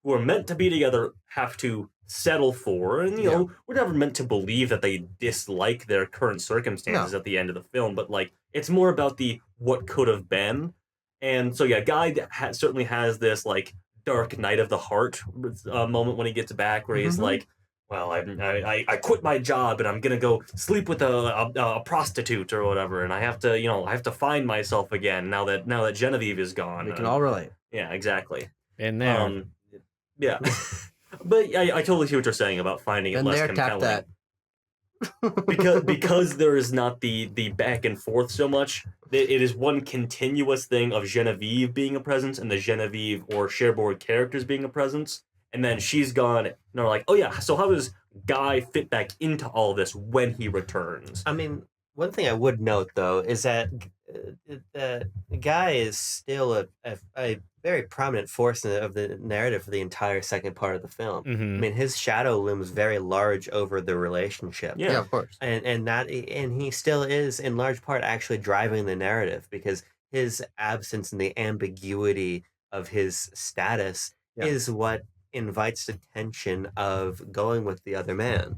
who are meant to be together have to settle for. And you know, we're never meant to believe that they dislike their current circumstances at the end of the film, but like it's more about the what could have been. And so yeah, Guy certainly has this like dark night of the heart moment when he gets back, where he's like, well, I quit my job and I'm gonna go sleep with a prostitute or whatever, and I have to find myself again now that Genevieve is gone. We can all relate. Yeah, exactly. In there. Yeah, but I totally see what you're saying about finding it less compelling. Tap because there is not the back and forth so much. It is one continuous thing of Genevieve being a presence and the Genevieve or Cherbourg characters being a presence. And then she's gone, and they're like, oh yeah, so how does Guy fit back into all this when he returns? I mean, one thing I would note, though, is that Guy is still a very prominent force of the narrative for the entire second part of the film. I mean, his shadow looms very large over the relationship. Yeah, of course. And he still is, in large part, actually driving the narrative, because his absence and the ambiguity of his status is what invites the tension of going with the other man.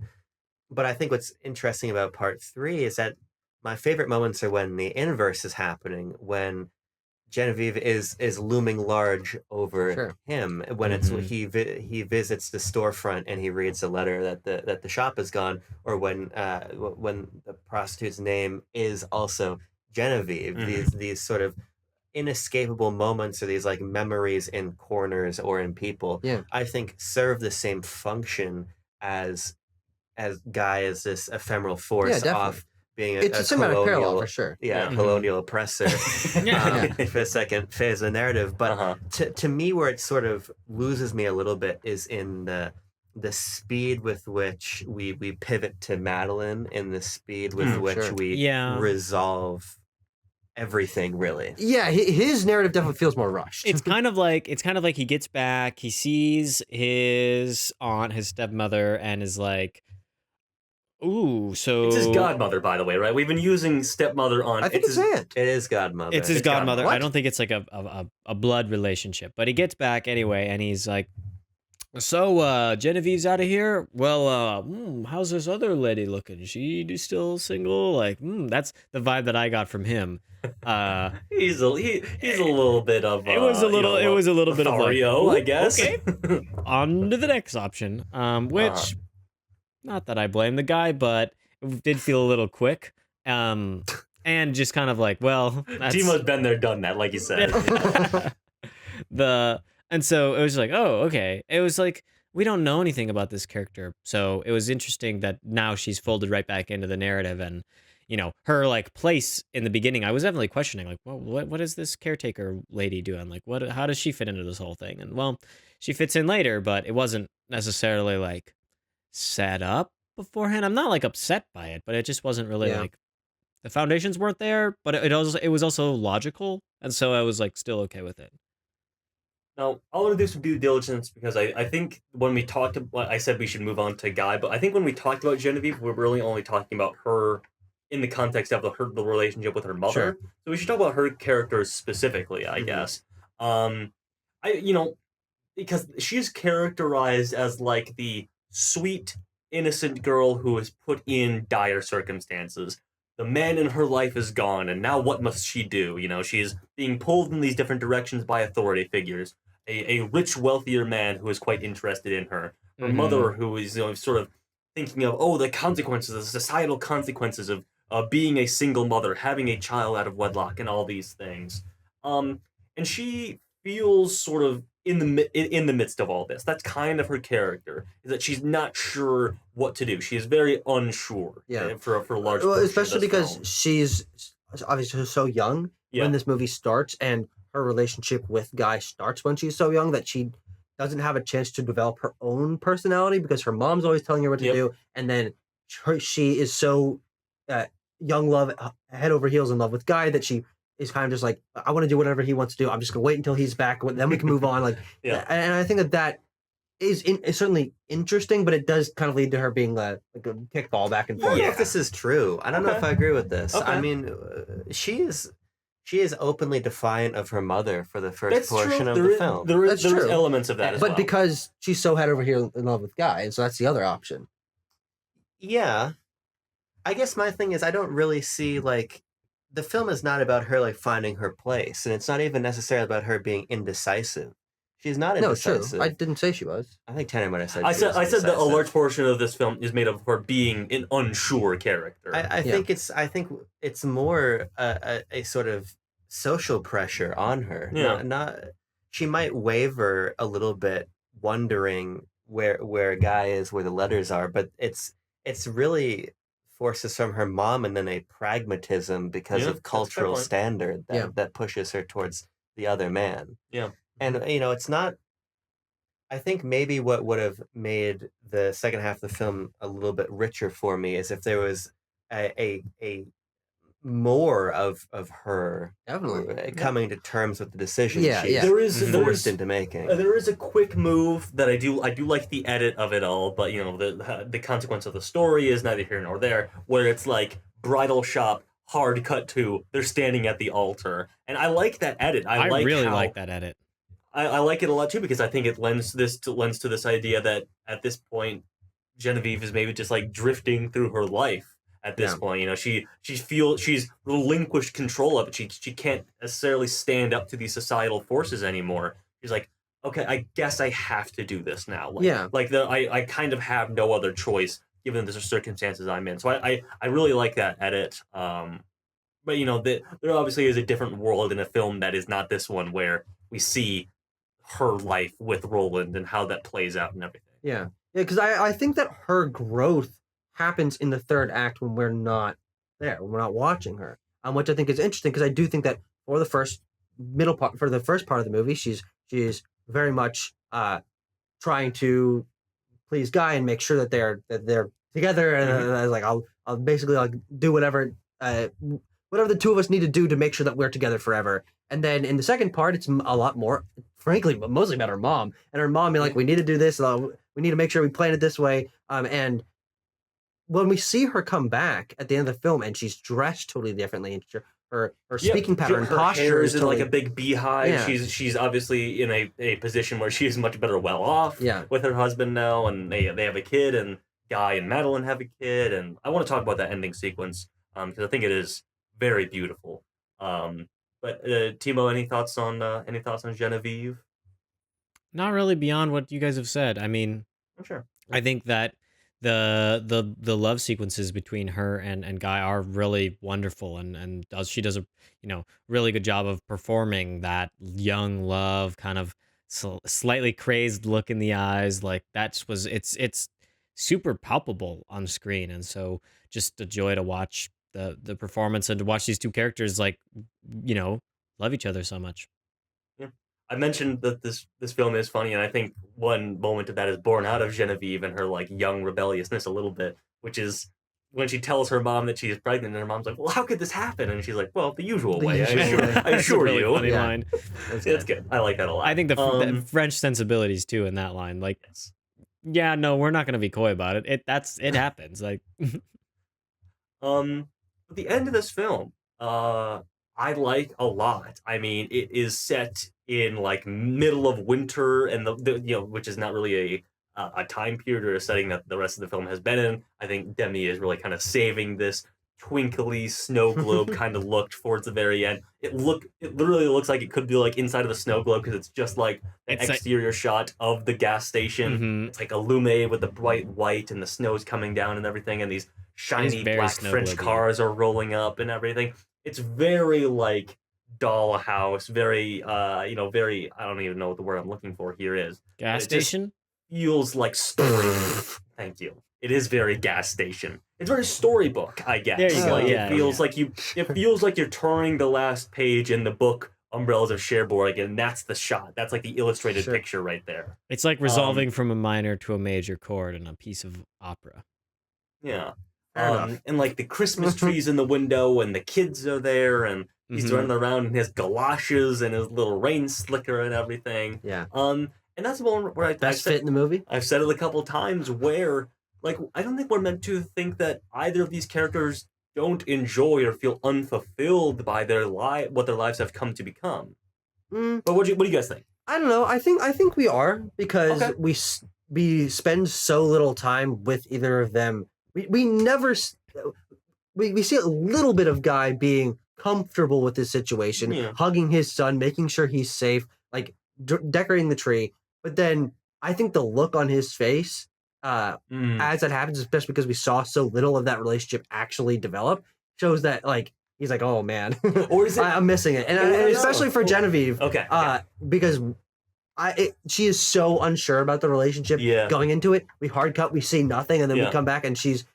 But I think what's interesting about part 3 is that my favorite moments are when the inverse is happening, when Genevieve is looming large over him, when it's he visits the storefront and he reads the letter that the shop is gone, or when the prostitute's name is also Genevieve. These sort of inescapable moments, or these like memories in corners or in people, I think serve the same function as Guy as this ephemeral force off being a cinematic parallel for sure. Colonial oppressor for the second phase of the narrative. But to me, where it sort of loses me a little bit is in the speed with which we pivot to Madeline, and the speed with which we resolve everything, really. Yeah, his narrative definitely feels more rushed. It's kind of like he gets back, he sees his aunt, his stepmother, and is like, ooh, so it's his godmother, by the way, right? We've been using stepmother on. I think it's it is godmother. It's his godmother. What? I don't think it's like a blood relationship, but he gets back anyway, and he's like, so Genevieve's out of here. Well, how's this other lady looking? She still single? Like, that's the vibe that I got from him. He's a little bit of it was a little bit of Lothario, I guess. Okay. On to the next option, which not that I blame the guy, but it did feel a little quick. And just kind of like, well, Timo's been there, done that, like you said. And so it was like, oh, okay. It was like, we don't know anything about this character. So it was interesting that now she's folded right back into the narrative, and, you know, her like place in the beginning, I was definitely questioning, like, well, what is this caretaker lady doing? Like, how does she fit into this whole thing? And well, she fits in later, but it wasn't necessarily like set up beforehand. I'm not like upset by it, but it just wasn't really like the foundations weren't there, but it was also logical. And so I was like still okay with it. Now, I want to do some due diligence, because I think when we talked about, I said we should move on to Guy, but I think when we talked about Genevieve, we're really only talking about her in the context of the relationship with her mother. Sure. So we should talk about her characters specifically, I guess. Because she's characterized as like the sweet, innocent girl who is put in dire circumstances. The man in her life is gone, and now what must she do? You know, she's being pulled in these different directions by authority figures. a rich, wealthier man who is quite interested in her. Her Mhm. mother, who is sort of thinking of the consequences, the societal consequences of being a single mother, having a child out of wedlock, and all these things. And she feels sort of in the midst of all this. That's kind of her character, is that she's not sure what to do. She is very unsure. Yeah. For a large Well, portion of especially this because film. she's obviously so young Yeah. when this movie starts, and her relationship with Guy starts when she's so young that she doesn't have a chance to develop her own personality because her mom's always telling her what to Yep. do, and then she is so young love, head over heels in love with Guy that she is kind of just like, I want to do whatever he wants to do. I'm just gonna wait until he's back, then we can move on. Like, Yeah. and I think that is certainly interesting, but it does kind of lead to her being like a kickball back and I don't forth. know if this is true. I don't know Okay. if I agree with this. I Okay. mean, she is openly defiant of her mother for the first That's portion true. of There the is- film. There That's is true. elements of that as But well. because she's so head over here in love with Guy, so that's the other option. Yeah. I guess my thing is I don't really see like the film is not about her like finding her place, and it's not even necessarily about her being indecisive. She's not No, true. indecisive. I didn't say she was. I think Tanner might have said. I she said was I said that a indecisive. large portion of this film is made of her being an unsure character. I think it's more a sort of social pressure on her. Yeah. Not she might waver a little bit, wondering where a guy is, where the letters are, but it's really forces from her mom, and then a pragmatism because Yeah, of that's a fair cultural point. standard Yeah. that pushes her towards the other man. Yeah. And it's not. I think maybe what would have made the second half of the film a little bit richer for me is if there was a more of her Definitely. coming to terms with the decision Yeah, she's yeah. There is forced into making. there is a quick move that I do like the edit of it all, but the consequence of the story is neither here nor there. Where it's like bridal shop, hard cut to they're standing at the altar, and I like that edit. I like really how, like that edit. I like it a lot too because I think it lends to this idea that at this point Genevieve is maybe just like drifting through her life at this Yeah. point. She's relinquished control of it. She can't necessarily stand up to these societal forces anymore. She's like, okay, I guess I have to do this now. Yeah. I kind of have no other choice given the circumstances I'm in. So I really like that edit. But there obviously is a different world in a film that is not this one where we see her life with Roland and how that plays out and everything. Yeah. Yeah, because I think that her growth happens in the third act when we're not there, when we're not watching her. Which I think is interesting because I do think that for the first part of the movie, she's very much trying to please Guy and make sure that they're together, and like I'll basically like do whatever the two of us need to do to make sure that we're together forever. And then in the second part, it's a lot more, frankly, mostly about her mom and her mom being like, we need to do this. We need to make sure we plan it this way. And when we see her come back at the end of the film and she's dressed totally differently, and her speaking pattern, her posture hair is is totally, like a big beehive. Yeah. She's obviously in a position where she is much better well off Yeah. with her husband now, and they have a kid, and Guy and Madeline have a kid, and I want to talk about that ending sequence because I think it is very beautiful. But Timo, any thoughts on Genevieve? Not really beyond what you guys have said. I mean, Oh, sure. I think that the love sequences between her and Guy are really wonderful, and she does a really good job of performing that young love kind of slightly crazed look in the eyes. Like it's super palpable on screen, and so just a joy to watch the performance and to watch these two characters like love each other so much. I mentioned that this film is funny, and I think one moment of that is born out of Genevieve and her like young rebelliousness a little bit, which is when she tells her mom that she is pregnant, and her mom's like, "Well, how could this happen?" And she's like, "Well, the usual way. I usual assure, way. I That's a assure really you." funny Yeah. line. It's good. I like that a lot. I think the Um, French sensibilities too in that line. Like, yes. yeah, no, we're not gonna be coy about it. It happens. Like, At the end of this film, I like a lot. I mean, it is set in like middle of winter, and which is not really a time period or a setting that the rest of the film has been in. I think Demy is really kind of saving this twinkly snow globe kind of look towards the very end. It literally looks like it could be like inside of the snow globe because it's just like the It's like- exterior shot of the gas station. Mhm. It's like illuminated with the bright white and the snow's coming down and everything, and these shiny very black snow French globe-y. cars are rolling up and everything. It's very like dollhouse, very very, I don't even know what the word I'm looking for here is. Gas It just station. feels like story. Thank you. It is very gas station. It's very storybook, I guess. There you go. Like, Yeah, it feels yeah. like it feels like you're turning the last page in the book Umbrellas of Cherbourg, and that's the shot. That's like the illustrated Sure. picture right there. It's like resolving from a minor to a major chord in a piece of opera. Yeah. Fair enough. And like the Christmas trees in the window, and the kids are there, and he's Mhm. running around in his galoshes and his little rain slicker and everything. Yeah. And that's the one where Best fit in the movie. I've said it a couple times where, like, I don't think we're meant to think that either of these characters don't enjoy or feel unfulfilled by what their lives have come to become. Mm, But what do you guys think? I don't know. I think we are because Okay. we spend so little time with either of them. We never we see a little bit of Guy being comfortable with his situation, Yeah. hugging his son, making sure he's safe, like decorating the tree. But then I think the look on his face as that happens, especially because we saw so little of that relationship actually develop, shows that like he's like, oh man, Or is it? I'm missing it, and, Yeah, and I especially know. for Genevieve, Okay. because she is so unsure about the relationship Yeah. going into it. We hard cut, we see nothing, and then we Yeah. come back, and she's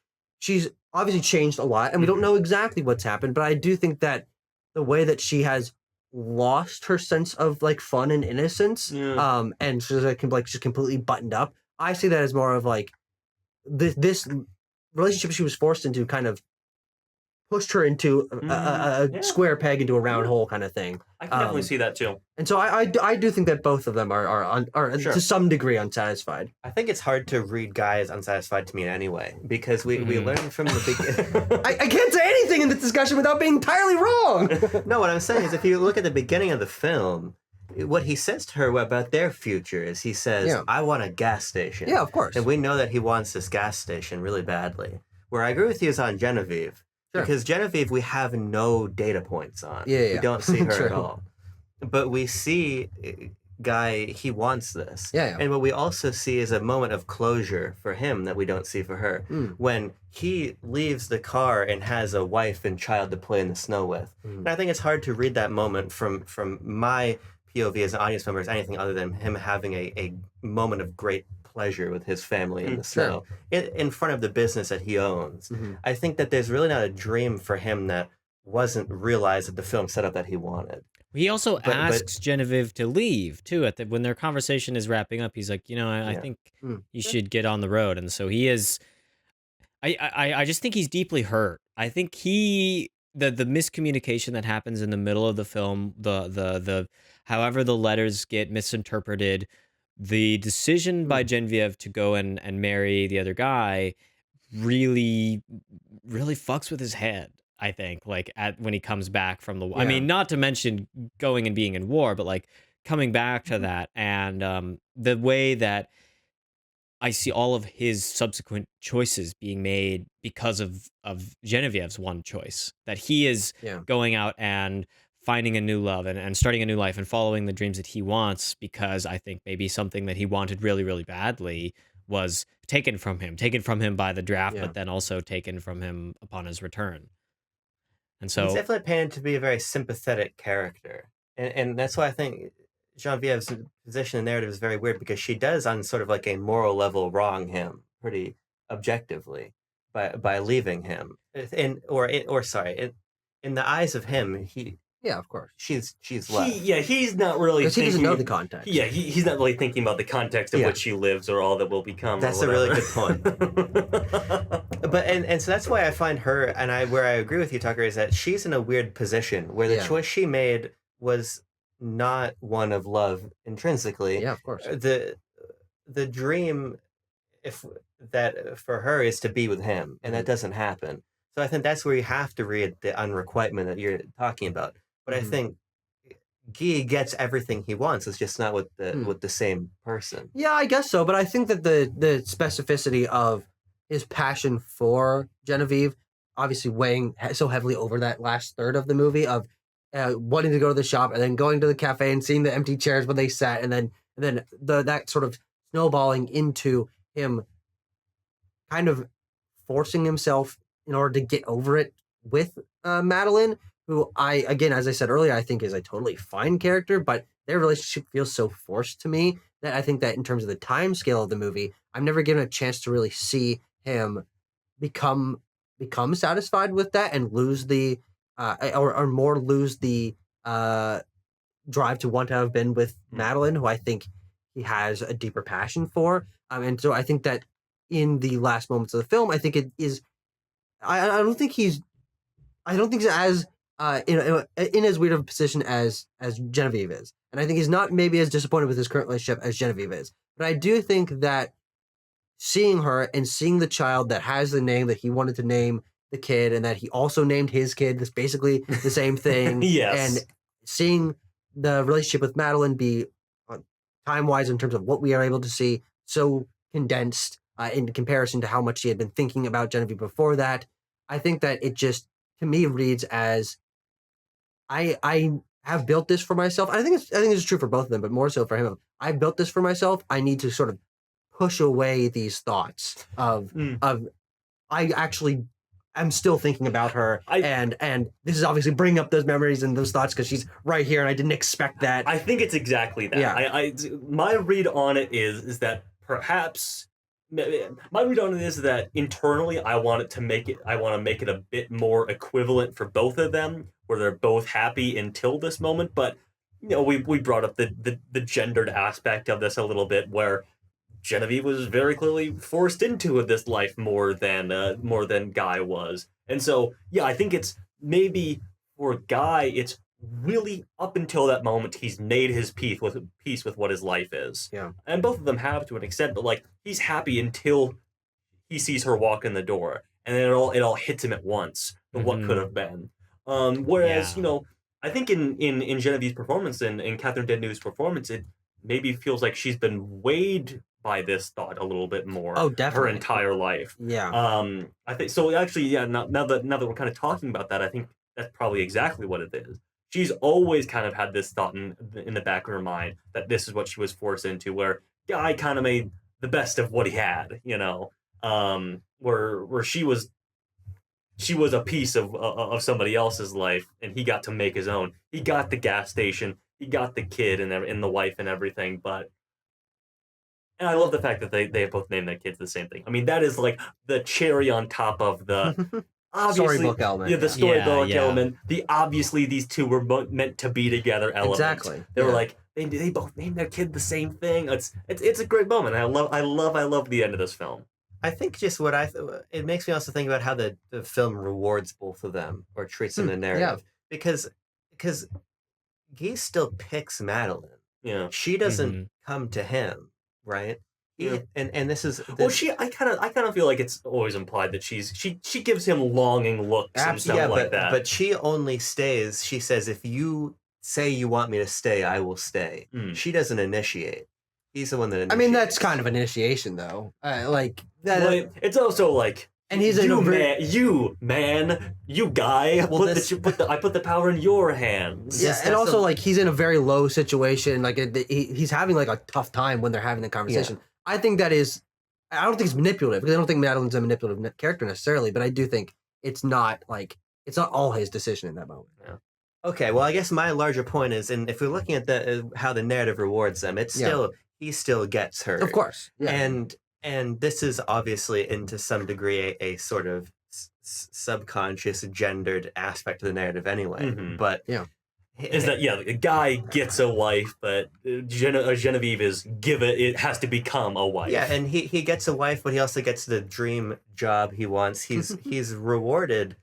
obviously changed a lot, and we don't Mhm. know exactly what's happened. But I do think that the way that she has lost her sense of like fun and innocence, Yeah. and she's like just completely buttoned up. I see that as more of like this relationship she was forced into kind of pushed her into a Yeah. square peg into a round Yeah. hole kind of thing. I can definitely um, see that too. And so I do think that both of them are Sure. to some degree unsatisfied. I think it's hard to read Guy as unsatisfied to me anyway, because we Mhm. learn from the beginning. I can't say anything in this discussion without being entirely wrong. No, what I'm saying is if you look at the beginning of the film, what he says to her about their future is he says, Yeah. I want a gas station. Yeah, of course. And we know that he wants this gas station really badly. Where I agree with you is on Genevieve. Sure. Because Genevieve, we have no data points on. Yeah. We don't see her at True. all. But we see Guy, he wants this. Yeah. And what we also see is a moment of closure for him that we don't see for her. Mm. When he leaves the car and has a wife and child to play in the snow with. Mm. And I think it's hard to read that moment from my POV as an audience member as anything other than him having a moment of great pleasure with his family in the Sure. snow in front of the business that he owns. Mhm. I think that there's really not a dream for him that wasn't realized that the film set up that he wanted. He also But- asks Genevieve to leave too. When their conversation is wrapping up, he's like, I Yeah. think Mm. you should get on the road. And so he is. I just think he's deeply hurt. I think the miscommunication that happens in the middle of the film, the however the letters get misinterpreted, the decision by Genevieve to go and marry the other guy really fucks with his head. I think like when he comes back from the I Yeah. mean, not to mention going and being in war, but like coming back to that, and the way that I see all of his subsequent choices being made because of Genevieve's one choice, that he is Yeah. going out and finding a new love and starting a new life and following the dreams that he wants, because I think maybe something that he wanted really, really badly was taken from him by the draft, Yeah. but then also taken from him upon his return. And He's so definitely painted to be a very sympathetic character. And that's why I think Genevieve's position in the narrative is very weird, because she does, on sort of like a moral level, wrong him pretty objectively by leaving him. In the eyes of him, Yeah, of course. she's left. He's not really Because he doesn't thinking know the context. Yeah, he's not really thinking about the context of Yeah. which she lives or all that will become. That's or a really whatever. good point. But and so that's why I find her, and where I agree with you, Tucker, is that she's in a weird position where the Yeah. choice she made was not one of love intrinsically. Yeah, of course. The dream that for her is to be with him, and that doesn't happen. So I think that's where you have to read the unrequitement that you're talking about. But I Mhm. think Guy gets everything he wants. It's just not with the same person. Yeah, I guess so. But I think that the specificity of his passion for Genevieve obviously weighing so heavily over that last third of the movie of wanting to go to the shop and then going to the cafe and seeing the empty chairs when they sat, and then that sort of snowballing into him kind of forcing himself in order to get over it with Madeline, who again, as I said earlier, I think is a totally fine character, but their relationship feels so forced to me that I think that in terms of the time scale of the movie, I'm never given a chance to really see him become satisfied with that and lose the or more lose the drive to want to have been with Madeline, who I think he has a deeper passion for. And so I think that in the last moments of the film, I think it is. I don't think he's as in as weird of a position as Genevieve is, and I think he's not maybe as disappointed with his current relationship as Genevieve is. But I do think that seeing her and seeing the child that has the name that he wanted to name the kid, and that he also named his kid, that's basically the same thing. Yes. And seeing the relationship with Madeline be time wise in terms of what we are able to see so condensed in comparison to how much he had been thinking about Genevieve before that. I think that it just, to me, reads as I have built this for myself. I think it's true for both of them, but more so for him. I built this for myself. I need to sort of push away these thoughts of I actually am still thinking about her, and this is obviously bringing up those memories and those thoughts because she's right here, and I didn't expect that. I think it's exactly that. Yeah. My read on it is that perhaps my read on it is that internally I want to make it a bit more equivalent for both of them, where they're both happy until this moment. But we brought up the gendered aspect of this a little bit, where Genevieve was very clearly forced into this life more than Guy was. And so I think it's maybe for Guy it's really up until that moment he's made his peace with what his life is. Yeah. And both of them have to an extent, but like he's happy until he sees her walk in the door, and then it all hits him at once for what could have been. Whereas I think in Genevieve's performance and in Catherine Deneuve's performance, it maybe feels like she's been weighed by this thought a little bit more. Oh, definitely. Her entire life. Yeah. I think so. Actually, now that we're kind of talking about that, I think that's probably exactly what it is. She's always kind of had this thought in the back of her mind that this is what she was forced into, where Guy kind of made the best of what he had, where she was a piece of somebody else's life, and he got to make his own. He got the gas station, he got the kid and the wife and everything, and I love the fact that they both named their kids the same thing. I mean, that is like the cherry on top of the obviously storybook element. Yeah, the storybook Yeah. element. The obviously these two were meant to be together element. Exactly. They were like they both named their kid the same thing. It's a great moment. I love the end of this film. I think just it makes me also think about how the film rewards both of them or treats them in the narrative. Because he still picks Madeline. Yeah. She doesn't come to him, right? Yeah. And this is Well, I kind of feel like it's always implied that she gives him longing looks and stuff like that. But she only stays. She says, "If you say you want me to stay, I will stay." She doesn't initiate. He's the one that initiates. I mean, that's kind of an initiation, though. Like that. Well, it's also like, and he's you guy. Well, I put the power in your hands. Yeah, and also like he's in a very low situation. Like he's having like a tough time when they're having the conversation. Yeah. I think that is. I don't think it's manipulative because I don't think Madeline's a manipulative character necessarily, but I do think it's not all his decision in that moment. Yeah. Okay, well, I guess my larger point is, and if we're looking at how the narrative rewards them, it's still he still gets her, of course, and this is obviously, and to some degree, a sort of subconscious gendered aspect of the narrative anyway. Mm-hmm. But is that a guy gets a wife, but Genevieve it has to become a wife. Yeah, and he gets a wife, but he also gets the dream job he wants. He's rewarded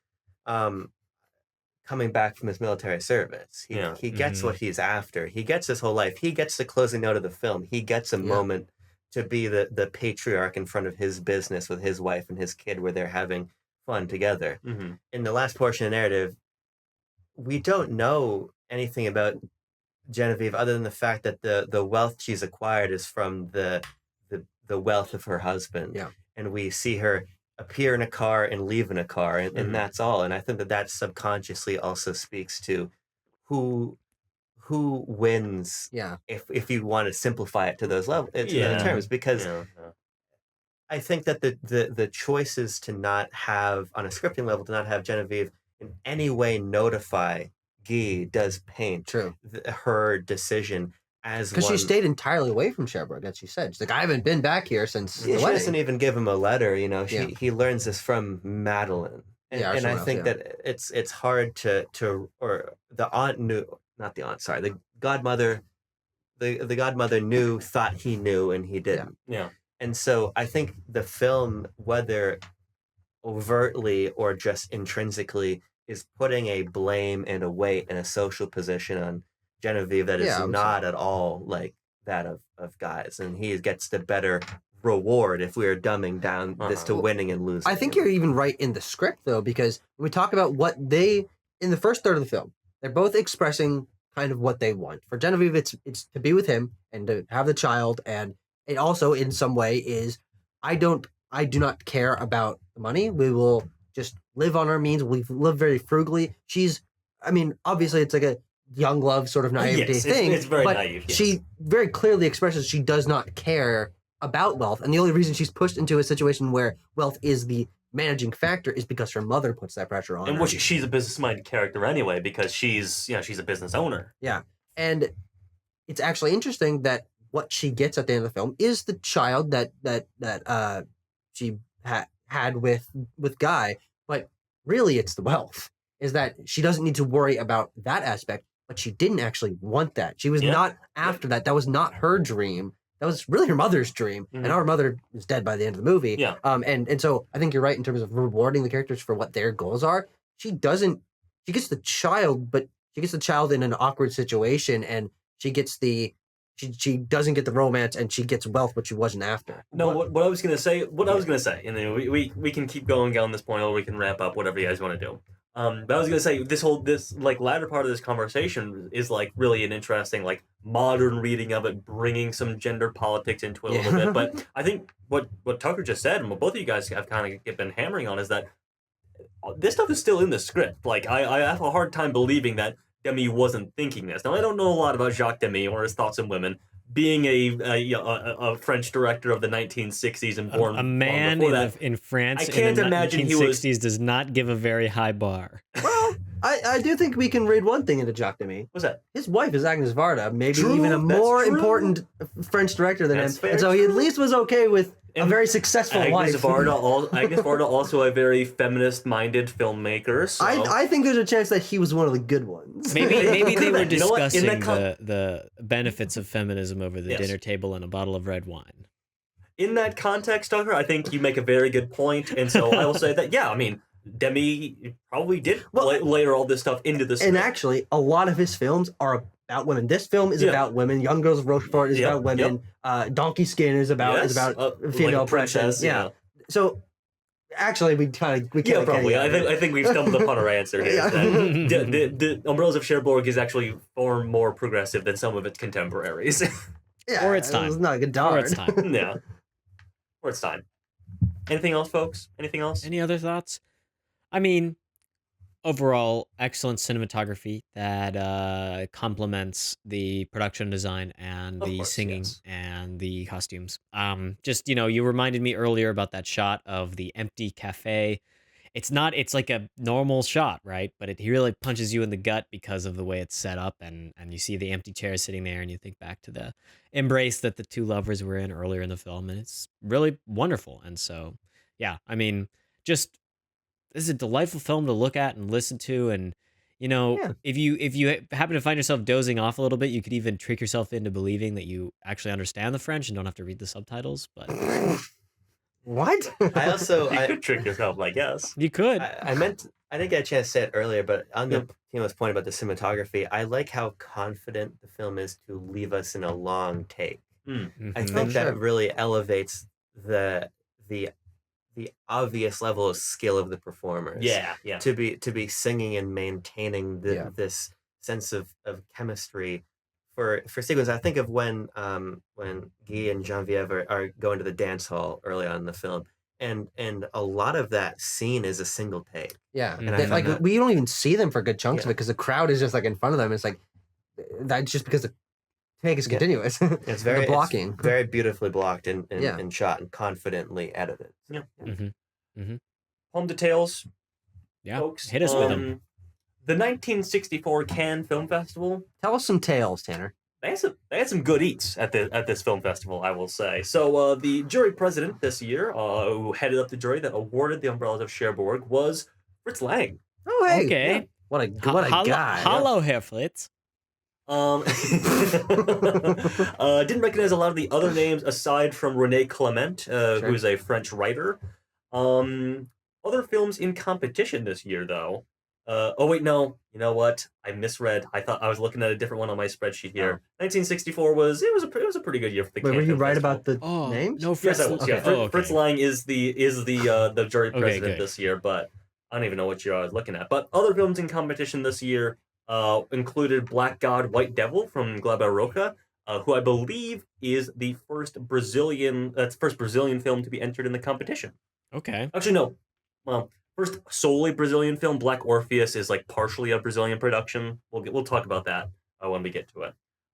coming back from his military service. He gets what he's after. He gets his whole life. He gets the closing note of the film. He gets a moment to be the patriarch in front of his business with his wife and his kid, where they're having fun together. Mm-hmm. In the last portion of the narrative, we don't know anything about Genevieve other than the fact that the wealth she's acquired is from the wealth of her husband. Yeah. And we see her appear in a car and leave in a car, and Mhm. that's all. And I think that subconsciously also speaks to who wins, Yeah. if you want to simplify it to those Yeah. terms, because Yeah. I think that the choices to not have, on a scripting level, to not have Genevieve in any way notify Guy does paint True. her decision as Because one. she stayed entirely away from Cherbourg, as she said. She's like, I haven't been back here since Yeah, the she wedding. doesn't even give him a letter. Yeah. He learns this from Madeline, and, Yeah, or and I someone else, think yeah. that it's hard to or the aunt knew, not the aunt, sorry, the godmother, the godmother knew, thought he knew, and he didn't. Yeah. And so I think the film, whether overtly or just intrinsically, is putting a blame and a weight and a social position on Genevieve that is Yeah, I would say. not at all like that of Guy's, and he gets the better reward if we are dumbing down this to Uh-huh. winning and losing. I think you're even right in the script, though, because when we talk about what they, in the first third of the film, they're both expressing kind of what they want. For Genevieve, it's to be with him and to have the child, and it also, in some way, is I do not care about the money. We will just live on our means. We live very frugally. I mean, obviously, it's like a young love sort of naivete Yes, thing. it's very but naive, yes. she very clearly expresses she does not care about wealth, and the only reason she's pushed into a situation where wealth is the managing factor is because her mother puts that pressure on And her. which she's a business-minded character anyway, because she's a business owner. And it's actually interesting that what she gets at the end of the film is the child that she had with Guy, but really it's the wealth. Is that she doesn't need to worry about that aspect, but she didn't actually want that. She was Yeah. not after that. That was not her dream. That was really her mother's dream, and Mhm. our mother is dead by the end of the movie. Yeah. And so I think you're right in terms of rewarding the characters for what their goals are. She doesn't. She gets the child, but she gets the child in an awkward situation, and she gets the. She doesn't get the romance, and she gets wealth, which she wasn't after. No, what I was gonna say, and then we can keep going down this point, or we can wrap up, whatever you guys want to do. But I was gonna say this like latter part of this conversation is like really an interesting like modern reading of it, bringing some gender politics into it a little bit. But I think what Tucker just said, and what both of you guys have kind of been hammering on, is that this stuff is still in the script. Like I have a hard time believing that Demy wasn't thinking this. Now I don't know a lot about Jacques Demy or his thoughts on women. Being a French director of the 1960s and born A man before that, in France I can't in the imagine he was- 1960s does not give a very high bar. Well, I do think we can read one thing into Jacques Demy. what's that? His wife is Agnes Varda, maybe True, even a that's more true. important French director than That's him. very And so he at true. least was okay with a And very successful Agnes wife. Varda, also a very feminist-minded filmmaker. So. I think there's a chance that he was one of the good ones. Maybe they Could've were been. You know what? In discussing that the benefits of feminism over the Yes. dinner table and a bottle of red wine. In that context, Tucker, I think you make a very good point, and so I will say that I mean, Demy probably did layer all this stuff into the script. And actually, a lot of his films are about women. This film is Yeah. about women. Young Girls of Rochefort is Yep, about women. Donkey Skin is about Yes, female like a princess, oppression. Yeah. So actually, we kind of Yeah, probably. I think we've stumbled upon our answer here. Yeah. The Umbrellas of Cherbourg is actually far more progressive than some of its contemporaries. Yeah, Or it's time. It's not a good Or darn. it's time. Yeah. Or it's time. Anything else, folks? Anything else? Any other thoughts? I mean, overall, excellent cinematography that complements the production design and Of the course, singing yes. and the costumes. Just, you reminded me earlier about that shot of the empty cafe. It's like a normal shot, right? But it really punches you in the gut because of the way it's set up, and you see the empty chair sitting there, and you think back to the embrace that the two lovers were in earlier in the film, and it's really wonderful. And so, yeah, I mean, just this is a delightful film to look at and listen to, and Yeah. if you happen to find yourself dozing off a little bit, you could even trick yourself into believing that you actually understand the French and don't have to read the subtitles. But What? I also You could trick yourself, I guess. you could. I didn't get a chance to say it earlier, but on the Timo's point about the cinematography, I like how confident the film is to leave us in a long take. I Mhm. think that sure. really elevates the obvious level of skill of the performers. Yeah. To be singing and maintaining Yeah. this sense of chemistry for sequence. I think of when Guy and Genevieve are going to the dance hall early on in the film, and a lot of that scene is a single take. Yeah, And I They- found like that- we don't even see them for good chunks of Yeah. it because the crowd is just like in front of them. It's like that's just because the take is Yeah. continuous. It's very blocking. it's very beautifully blocked and Yeah. and shot and confidently edited. Yeah. Yeah. Home details, Yeah. folks. Hit us with them. The 1964 Cannes Film Festival. Tell us some tales, Tanner. They had some good eats at this film festival, I will say. So the jury president this year, who headed up the jury that awarded the Umbrellas of Cherbourg, was Fritz Lang. Oh hey, Okay. yeah. What a guy. Hello, Herr Flitz. Didn't recognize a lot of the other names aside from René Clement, who is a French writer. Other films in competition this year, though. Oh wait, no. You know what? I misread. I thought I was looking at a different one on my spreadsheet here. 1964 was a pretty good year for the. Wait, Cannes were you Film right Festival. about the Oh, names? no, Fritz. Yes, I was. Okay. Yeah, Oh, okay. Fritz Lang is the jury Okay, president good. this year, but I don't even know what year I was looking at. But other films in competition this year included Black God, White Devil from Glauber Rocha, who I believe is the first Brazilian film to be entered in the competition. Okay. Actually, no. Well, first solely Brazilian film. Black Orpheus is like partially a Brazilian production. We'll talk about that when we get to it.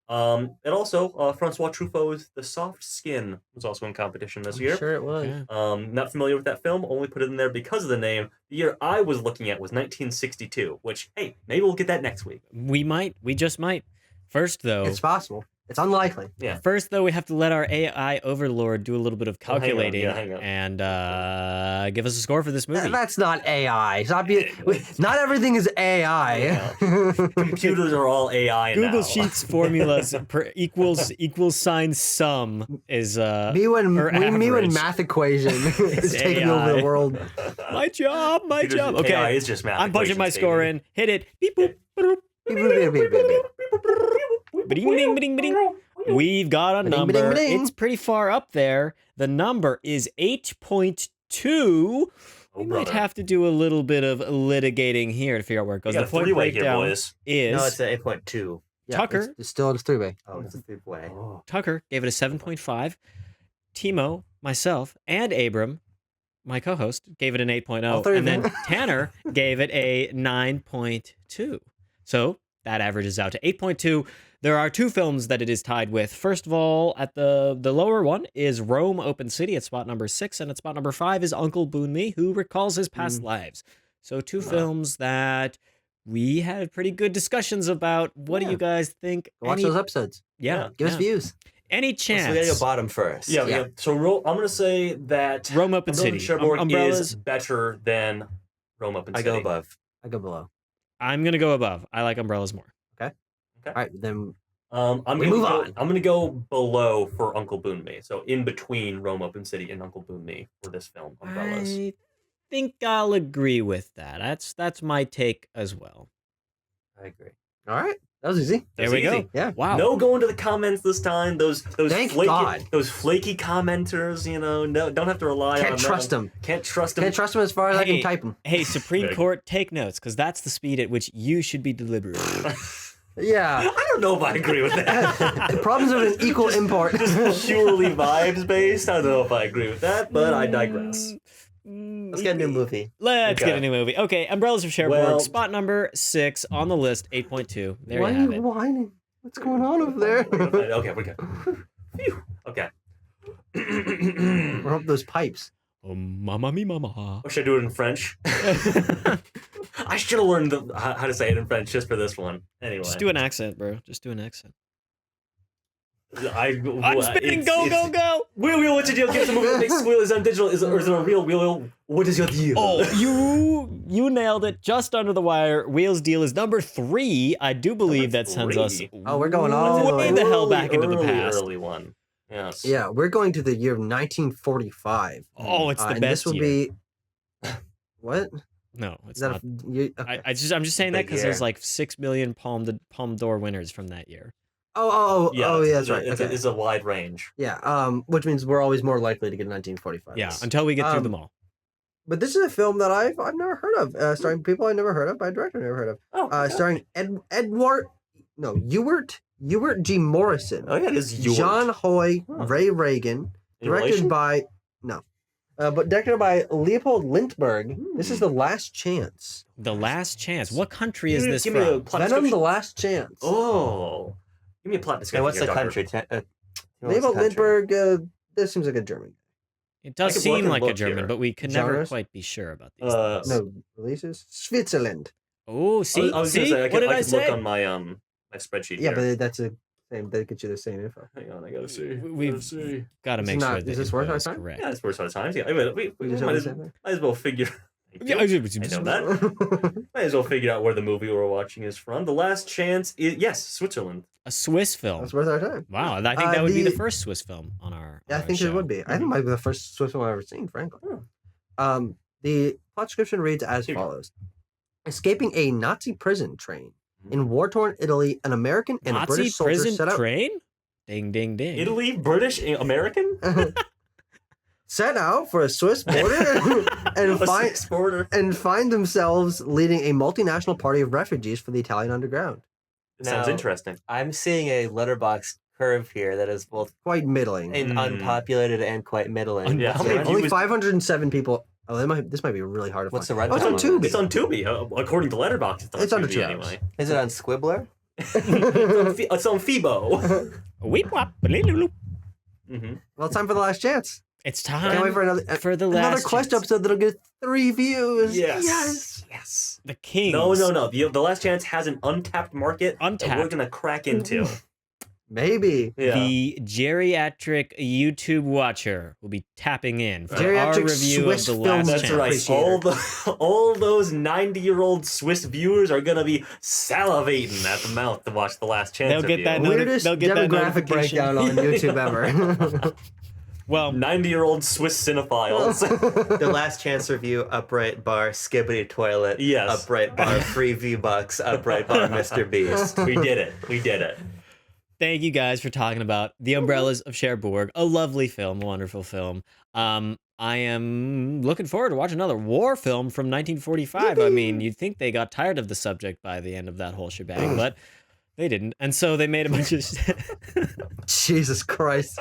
And also, Francois Truffaut's The Soft Skin was also in competition this year. Sure it was. Okay. Not familiar with that film, only put it in there because of the name. The year I was looking at was 1962, which, hey, maybe we'll get that next week. We might. We just might. First, though. It's possible. It's unlikely. Yeah. First, though, we have to let our AI overlord do a little bit of Oh, hang on. calculating Yeah, hang on. and give us a score for this movie. That's not AI. Not everything is AI. Computers are all AI Google now. Sheets formulas equals sign sum is me when average. math equation is taking AI. over the world. my job. AI Okay, is just math. I'm punching my equations, score baby. in. Hit it. Beep boop. Boop. Ba-ding, ding, ba-ding, ba-ding. We've got a Ba-ding, number. ba-ding, ba-ding. It's pretty far up there. The number is 8.2. Oh, We might brother. have to do a little bit of litigating here to figure out where it We goes. got The a point three-way here, breakdown boys. is No, it's an 8.2. Yeah, Tucker. It's still a three-way. Oh, it's a 3-way. Tucker gave it a 7.5. Timo, myself, and Abram, my co-host, gave it an 8.0. All three of And then them. Tanner gave it a 9.2. So that averages out to 8.2. There are two films that it is tied with. First of all, at the lower one is Rome Open City at spot number 6, and at spot number 5 is Uncle Boon Me, who recalls his past lives. So two films that we had pretty good discussions about. What do Yeah. you guys think? Watch those episodes. Yeah. Give us yeah. views. Any So we gotta go chance? bottom first. Yeah, Yeah. yeah. So I'm gonna say that Rome Open Umbrella City. Cherbourg Umbrellas. is better than Rome Open I City. go above. I go below. I'm gonna go above. I like umbrellas more. All right, then I'm We gonna move go, on. I'm gonna go below for Uncle Boon Me. So in between Rome Open City and Uncle Boon Me for this film, Umbrellas. I think I'll agree with that. That's my take as well. I agree. all right. That was easy. There That's we go. easy. Yeah. Wow. No going to the comments this time. Those Thank flaky God. those flaky commenters. No, don't have to rely on Can't trust them. them. Can't trust them. Can't trust them as far as I Hey. can type them. Hey, Supreme Very good. Court, take notes, because that's the speed at which you should be deliberating. Yeah. I don't know if I agree with that. The problems of an equal import. Just purely vibes based. I don't know if I agree with that, but I digress. Let's get a new movie. Let's Okay. get a new movie. Okay, Umbrellas of Cherbourg, Well- spot number 6 on the list, 8.2. There Why you are have you it. whining? What's going on over there? Okay, we're good. Phew. Okay. We're up those pipes. Oh, mama me mama. Or should I do it in French? I should have learned how to say it in French just for this one. Anyway. Just do an accent, bro. Just do an accent. I'm spinning. Go, go, go. Wheel, what's your deal? Give us a movie that makes Wheel is on digital. Or is it a real Wheel? What is your deal? Oh, you nailed it just under the wire. Wheels deal is number 3. I do believe that sends us three? Oh, we're going all way the the hell back into the early, past. Early one. Yes. Yeah, we're going to the year of 1945. Oh, it's the and best this will year. be what? No, it's Is that not. okay. I'm just saying that Big because there's year. like 6 million Palme d'Or winners from that year. Oh, yeah, that's right. It's, Okay. it's a wide range. Yeah, which means we're always more likely to get 1945. Yeah, until we get through them all. But this is a film that I've never heard of, starring people I never heard of, by a director I never heard of, Oh, okay. starring Ewart G. Morrison, Oh yeah, it is yours. John Hoy, Huh. Ray Reagan, In directed relation? by no, but directed by Leopold Lindbergh. This is The Last Chance. The Last Chance. What country is this Give me a from? plot Venom: description. The Last Chance. Oh, give me a plot Okay, description. what's here, the Doctor. country? Leopold Lindbergh. This seems like a German. It does I could seem look like a here. German, but we can never Genres? quite be sure about these Uh, things. No releases. Switzerland. Oh, see, I was see, gonna say, what did I could say? look on my my spreadsheet Yeah, here. but that's the same. They get you the same info. Hang on, I gotta see. We've got to Is make it sure not- that is this worth our is time? correct. Yeah, it's worth our time. Yeah, we We just have might, the as, same thing? might as well figure. Yeah, I know that. Might as well figure out where the movie we're watching is from. The Last Chance is yes, Switzerland. A Swiss film. That's worth our time. Wow, I think that would be the- the first Swiss film on our. Yeah, I on our think show. it would be. I think it might be the first Swiss film I've ever seen, frankly. The plot description reads as Here you go. follows: escaping a Nazi prison train in war-torn Italy, an American and a Nazi British soldier prison set out train. Ding, ding, ding. Italy, British, American, set out for a Swiss border and a find Swiss border. and find themselves leading a multinational party of refugees for the Italian underground. Sounds Now- interesting. I'm seeing a letterbox curve here that is both Quite middling. unpopulated and quite middling. Yeah, how So many what- views- Only 507 people. Oh, this might be really hard to What's find. the Oh, it's on runtime on Tubi. this? It's on Tubi, according to Letterboxd. It's under 2 hours. anyway. Is it on Squibbler? It's on Phoebo. Weep wop, baloo-loo-loo. Well, it's time for the last chance. It's Can't wait time for for the another last Quest chance. episode that'll get 3 views. Yes. The Kings. No. The Last Chance has an untapped market that we're Untapped. gonna crack into. Maybe. Yeah. The geriatric YouTube watcher will be tapping in for our Geriatric review Swiss of the film last That's chance. right. Appreciator. All those 90-year-old Swiss viewers are gonna be salivating at the mouth to watch The Last Chance. They'll get review. that no- Weirdest they'll get that demographic notification. breakdown on YouTube ever. Well, 90-year-old Swiss cinephiles. The Last Chance review, upright bar, skibbity toilet. Yes. Upright bar, free V-Bucks, upright bar, Mr. Beast. We did it. thank you guys for talking about The Umbrellas of Cherbourg. A lovely film, a wonderful film. I am looking forward to watching another war film from 1945. I mean, you'd think they got tired of the subject by the end of that whole shebang, but they didn't. And so they made a bunch of Jesus Christ.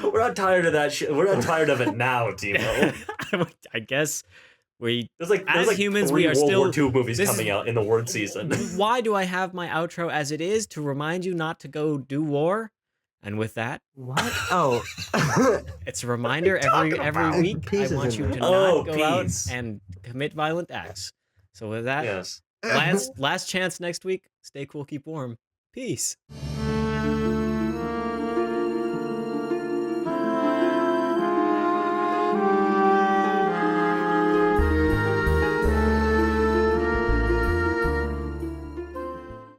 We're not tired of that shit. We're not tired of it now, Timo. I guess we There's like As humans, three we are World still- War II movies this coming is- out in the word season. Why do I have my outro as it is? To remind you not to go do war. And with that, What? Oh. it's a reminder talking every about? week. I Peace is want in you there. to Oh, not go peace. out and commit violent acts. So with that, Yes. last chance next week. Stay cool, keep warm. Peace.